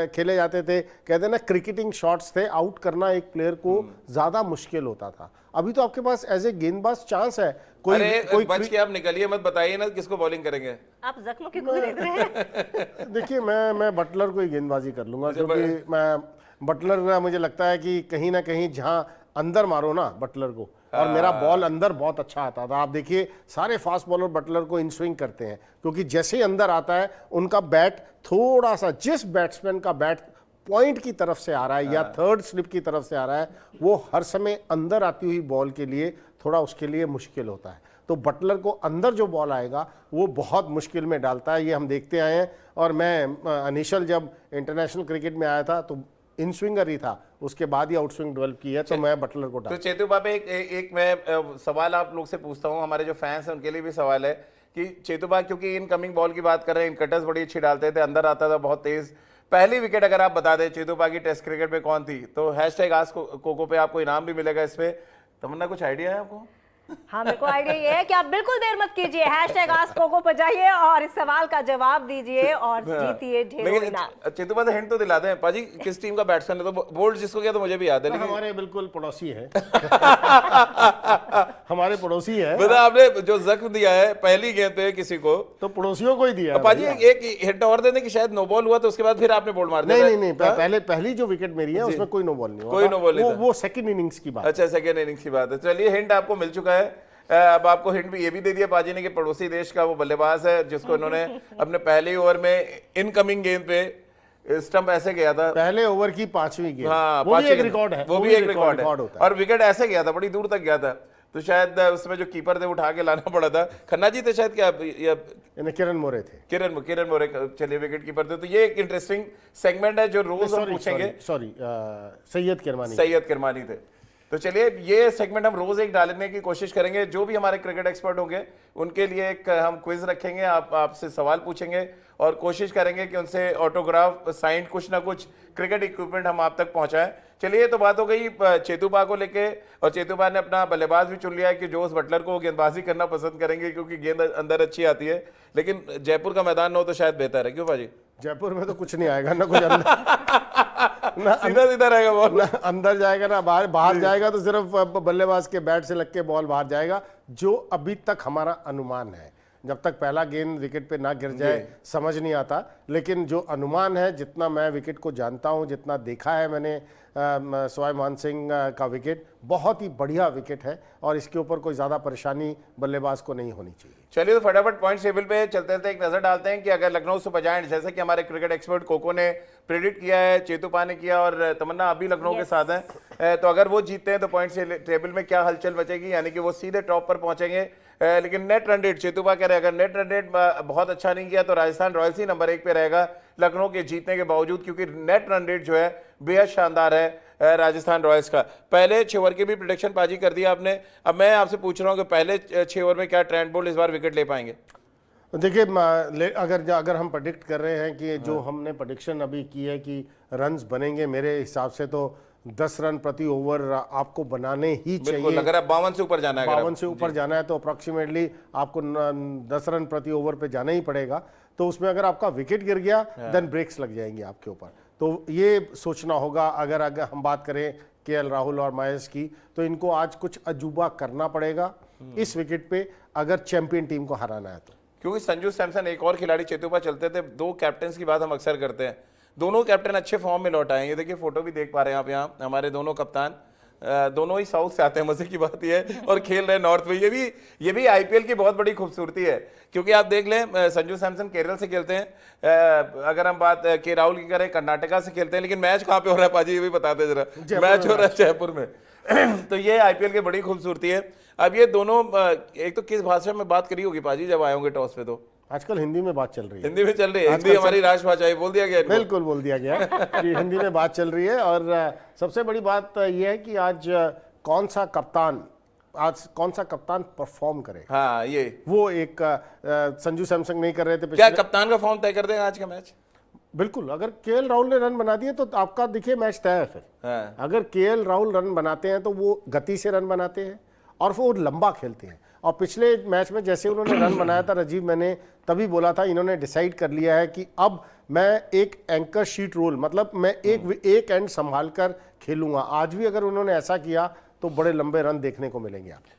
खेले जाते थे, कहते हैं ना क्रिकेटिंग शॉट्स थे, आउट करना एक प्लेयर को ज़्यादा मुश्किल होता था। अभी तो आपके पास एज ए गेंदबाज चांस है। कोई बच के आप निकलिए मत, बताइए ना किसको बॉलिंग करेंगे आप? जख्म की कोई देख रहे हैं? देखिए मैं बटलर को ही गेंदबाजी कर लूंगा, क्योंकि मैं बटलर ना मुझे लगता है कि कहीं ना कहीं जहां अंदर मारो ना बटलर को, और मेरा बॉल अंदर बहुत अच्छा आता था। आप देखिए सारे फास्ट बॉलर बटलर को इन स्विंग करते हैं, क्योंकि जैसे ही अंदर आता है उनका बैट थोड़ा सा, जिस बैट्समैन का बैट पॉइंट की तरफ से आ रहा है या थर्ड स्लिप की तरफ से आ रहा है, वो हर समय अंदर आती हुई बॉल के लिए थोड़ा उसके लिए मुश्किल होता है। तो बटलर को अंदर जो बॉल आएगा वो बहुत मुश्किल में डालता है, ये हम देखते आए हैं। और मैं इनिशियल जब इंटरनेशनल क्रिकेट में आया था तो इन स्विंगर ही था, उसके बाद ही आउट स्विंग डेवलप की है, तो मैं बटलर को डाल। तो चेतुपा पे एक मैं सवाल आप लोग से पूछता हूं, हमारे जो फैंस हैं उनके लिए भी सवाल है कि चेतुपा क्योंकि इनकमिंग बॉल की बात कर रहे हैं, इन कटर्स बड़ी अच्छी डालते थे, अंदर आता था बहुत तेज। पहली विकेट अगर आप बता दें चेतुपा की टेस्ट क्रिकेट में कौन थी, तो #AskCoco पे आपको इनाम भी मिलेगा। इस पे तमन्ना कुछ आइडिया है आपको? हाँ, मेरे को आइडिया ये है कि आप बिल्कुल देर मत कीजिए, #AskCoco पर जाइए और इस सवाल का जवाब दीजिए और जीतिए ढेरों इनाम। चेतुपा से हिंट तो दिलाते हैं पाजी, किस टीम का बैट्समैन है? तो बोल्ड जिसको किया तो मुझे भी याद है, लेकिन हमारे बिल्कुल पड़ोसी है। हमारे पड़ोसी है। मतलब आपने जो जख्म दिया है पहली गेंद पे किसी को, तो पड़ोसियों को ही दिया पाजी। एक हिंट और दे दें कि शायद नो बॉल हुआ तो उसके बाद फिर आपने बोल्ड मार दिया। नहीं, पहली जो विकेट मेरी है उसमें कोई नो बॉल नहीं हुआ, कोई नो बॉल नहीं, वो सेकंड इनिंग्स की बात। अच्छा, सेकंड इनिंग्स की बात है। चलिए हिंट आपको मिल चुका है। अब आपको हिंट भी ये भी दे दिया पाजी ने कि पड़ोसी देश का वो बल्लेबाज है जिसको इन्होंने अपने पहले ओवर में इनकमिंग गेंद पे स्टंप ऐसे गया था पहले ओवर की 5वीं गेंद। हाँ, वो भी एक गेंद। रिकॉर्ड है, वो भी एक रिकॉर्ड है होता है। और विकेट ऐसे गया था, बड़ी दूर तक गया था, तो शायद उसमें जो कीपर थे उठा के लाना पड़ा था। खन्ना जी थे शायद, क्या किरण मोरे थे, किरण मोरे चलिए विकेट कीपर थे। तो ये एक इंटरेस्टिंग सेगमेंट है जो रोज हम पूछेंगे। सॉरी सैयद किरमानी थे। तो चलिए ये सेगमेंट हम रोज एक डालने की कोशिश करेंगे। जो भी हमारे क्रिकेट एक्सपर्ट होंगे उनके लिए एक हम क्विज रखेंगे, आपसे सवाल पूछेंगे और कोशिश करेंगे कि उनसे ऑटोग्राफ साइंड कुछ ना कुछ क्रिकेट इक्विपमेंट हम आप तक पहुंचाएं। चलिए ये तो बात हो गई चेतुपा को लेके, और चेतुपा ने अपना बल्लेबाज भी चुन लिया है कि जोस बटलर को गेंदबाजी करना पसंद करेंगे क्योंकि गेंद अंदर अच्छी आती है, लेकिन जयपुर का मैदान हो तो शायद बेहतर है। क्यों भाजी? जयपुर में तो कुछ नहीं आएगा ना, कुछ अंदर ना सीधा सीधा रहेगा बॉल, ना अंदर जाएगा ना बाहर जाएगा, तो सिर्फ बल्लेबाज के बैट से लग के बॉल बाहर जाएगा, जो अभी तक हमारा अनुमान है। जब तक पहला गेंद विकेट पे ना गिर जाए समझ नहीं आता, लेकिन जो अनुमान है, जितना मैं विकेट को जानता हूं, जितना देखा है मैंने सवाई मान सिंह का विकेट बहुत ही बढ़िया विकेट है और इसके ऊपर कोई ज़्यादा परेशानी बल्लेबाज को नहीं होनी चाहिए। चलिए तो फटाफट पॉइंट टेबल पे चलते थे, एक नजर डालते हैं कि अगर लखनऊ सुपर जायंट्स, जैसे कि हमारे क्रिकेट एक्सपर्ट कोको ने प्रेडिक्ट किया है, चेतुपा ने किया और तमन्ना अभी लखनऊ के साथ हैं, तो अगर वो जीतते हैं तो पॉइंट टेबल में क्या हलचल मचेगी, यानी कि वो सीधे टॉप पर पहुंचेंगे। लेकिन नेट रन रेट चेतुपा कह रहे हैं, अगर नेट रन रेट बहुत अच्छा नहीं किया तो राजस्थान रॉयल्स ही नंबर 1 पे रहेगा लखनऊ के जीतने के बावजूद, क्योंकि नेट रन रेट जो है बेहद शानदार है राजस्थान रॉयल्स का। पहले 6 ओवर की भी प्रेडिक्शन बाजी कर दिया आपने, अब मैं आपसे पूछ रहा हूं कि पहले 6 ओवर में क्या ट्रेंट बोल्ट इस बार विकेट ले पाएंगे? देखिए, अगर हम प्रेडिक्ट कर रहे हैं कि जो हमने प्रेडिक्शन अभी की है कि रन्स बनेंगे, मेरे हिसाब से तो 10 रन प्रति ओवर आपको बनाने ही चाहिए। अगर आप 52 से ऊपर जाना है, 52 से ऊपर जाना है तो अप्रॉक्सीमेटली आपको 10 रन प्रति ओवर पे जाना ही पड़ेगा। तो उसमें अगर आपका विकेट गिर गया देन ब्रेक्स लग जाएंगे आपके ऊपर। तो ये सोचना होगा, अगर हम बात करें केएल राहुल और महेश की, तो इनको आज कुछ अजूबा करना पड़ेगा इस विकेट पे अगर चैंपियन टीम को हराना है तो। क्योंकि संजू सैमसन एक और खिलाड़ी चेतुपा चलते थे, 2 कैप्टन की बात हम अक्सर करते हैं, दोनों कैप्टन अच्छे फॉर्म में लौट आए। ये देखिए फोटो भी देख पा रहे हैं आप यहाँ, हमारे दोनों कप्तान दोनों ही साउथ से आते हैं, मजे की बात यह है, और खेल रहे हैं नॉर्थ में। ये भी आईपीएल की बहुत बड़ी खूबसूरती है, क्योंकि आप देख लें संजू सैमसन केरल से खेलते हैं, अगर हम बात के राहुल की करें कर्नाटका से खेलते हैं, लेकिन मैच कहाँ पे हो रहा है पाजी, ये भी बताते जरा। मैच हो रहा है जयपुर में। तो ये आईपीएल की बड़ी खूबसूरती है। अब ये दोनों, एक तो किस भाषा में बात करी होगी पाजी जब आए होंगे टॉस पे? तो आजकल हिंदी में बात चल रही है। हिंदी में चल रही है, हिंदी हमारी राष्ट्रभाषा है, बोल दिया गया। बिल्कुल बोल दिया गया कि हिंदी में बात चल रही है। और सबसे बड़ी बात यह है कि आज कौन सा कप्तान परफॉर्म करे। हाँ, ये वो एक संजू सैमसन नहीं कर रहे थे। क्या कप्तान का फॉर्म तय कर देगा आज का मैच? बिल्कुल, अगर केएल राहुल ने रन बना दिए तो आपका देखिए मैच तय है। फिर अगर केएल राहुल रन बनाते हैं तो वो गति से रन बनाते हैं और वो लंबा खेलते हैं। और पिछले मैच में जैसे उन्होंने रन बनाया था राजीव, मैंने तभी बोला था इन्होंने डिसाइड कर लिया है कि अब मैं एक एंकर शीट रोल, मतलब मैं एक एंड संभाल कर खेलूंगा। आज भी अगर उन्होंने ऐसा किया तो बड़े लंबे रन देखने को मिलेंगे आपको।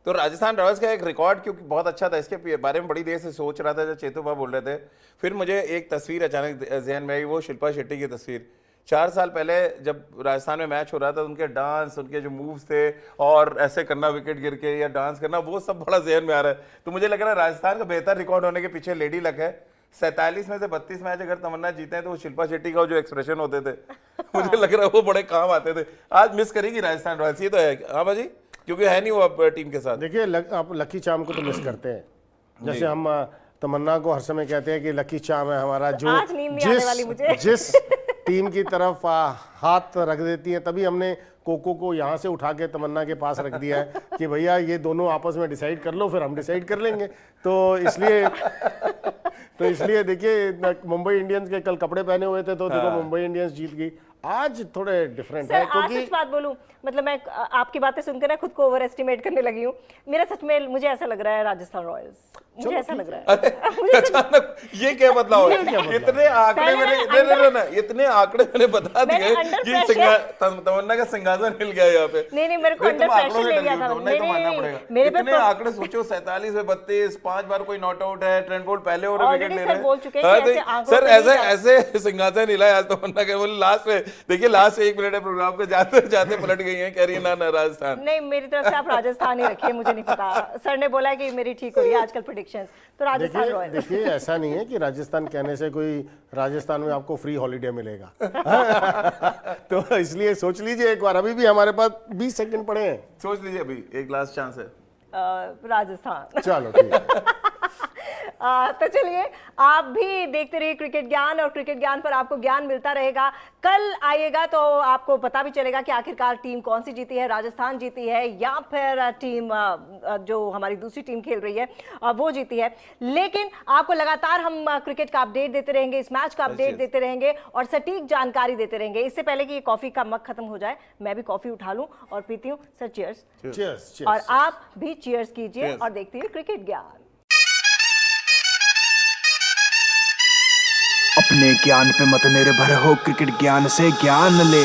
तो राजस्थान रॉयल्स का एक रिकॉर्ड क्योंकि बहुत अच्छा था, इसके बारे में बड़ी देर से सोच रहा था जब चेतुपा बोल रहे थे, फिर मुझे एक तस्वीर अचानक जहन में आई, वो शिल्पा शेट्टी की तस्वीर। 4 साल पहले जब राजस्थान में मैच हो रहा था, उनके डांस, उनके जो मूव्स थे और ऐसे करना विकेट गिर के या डांस करना, वो सब बड़ा जहन में आ रहा है। तो मुझे लग रहा है राजस्थान का बेहतर रिकॉर्ड होने के पीछे लेडी लक है। 47 में से 32 मैच अगर तमन्ना जीते हैं तो वो शिल्पा शेट्टी का जो एक्सप्रेशन होते थे मुझे लग रहा है वो बड़े काम आते थे। आज मिस करेगी राजस्थान रॉयल्स, ये तो है। हाँ भाजी, क्योंकि है नहीं वो अब टीम के साथ। देखिए आप लकी चार्म को तो मिस करते हैं, जैसे हम तमन्ना को हर समय कहते हैं कि लकी चार्म है हमारा, जो जिस टीम की तरफ हाथ रख देती है। तभी हमने कोको को यहाँ से उठा के तमन्ना के पास रख दिया है कि भैया ये दोनों आपस में डिसाइड कर लो, फिर हम डिसाइड कर लेंगे। तो इसलिए देखिए मुंबई इंडियंस के कल कपड़े पहने हुए थे तो देखो मुंबई इंडियंस जीत गई। आज थोड़े डिफरेंट है, क्योंकि सच बात बोलूं, मतलब मैं आपकी बातें सुनकर ना खुद को ओवर एस्टिमेट करने लगी हूँ। मेरा सच में मुझे ऐसा लग रहा है राजस्थान रॉयल्स, मुझे ऐसा लग रहा है। अचानक ये क्या बदलाव है? इतने आंकड़े मैंने बता दिए कि तमन्ना का सिंहासन हिल गया यहाँ पे। नहीं, मेरे को अंडर प्रेशर ले गया था। मेरे पे आंकड़े सोचो, 47 में 32, 5 बार कोई नॉट आउट है, ट्रेंट बोल्ट पहले और विकेट ले रहे हैं। बोल चुके हैं सर ऐसे सिंहासन हिला आज तमन्ना के, बोले लास्ट में देखिए लास्ट 1 मिनट है प्रोग्राम पे, जाते जाते पलट गई हैं, कह रही है ना राजस्थान। नहीं, मेरी तरफ से आप राजस्थान ही रखिए, मुझे नहीं पता। सर ने बोला कि मेरी ठीक हो रही है आजकल प्रेडिक्शंस, तो राजस्थान रॉयल्स। देखिए ऐसा नहीं है कि राजस्थान कहने से कोई राजस्थान में आपको फ्री हॉलीडे मिलेगा। तो इसलिए सोच लीजिए एक बार, अभी भी हमारे पास 20 सेकंड पड़े हैं। सोच लीजिए, अभी एक लास्ट चांस है। राजस्थान। चलो ठीक है। तो चलिए, आप भी देखते रहिए क्रिकेट ज्ञान, और क्रिकेट ज्ञान पर आपको ज्ञान मिलता रहेगा। कल आइएगा तो आपको पता भी चलेगा कि आखिरकार टीम कौन सी जीती है, राजस्थान जीती है या फिर टीम जो हमारी दूसरी टीम खेल रही है वो जीती है। लेकिन आपको लगातार हम क्रिकेट का अपडेट देते रहेंगे, इस मैच का अपडेट देते रहेंगे और सटीक जानकारी देते रहेंगे। इससे पहले कि ये कॉफी का मग खत्म हो जाए, मैं भी कॉफी उठा लूं और पीती हूँ। Sir cheers. चीयर्स। और आप भी चीयर्स कीजिए और देखते रहिए क्रिकेट ज्ञान। अपने ज्ञान पे मत निर्भर हो, क्रिकेट ज्ञान से ज्ञान ले।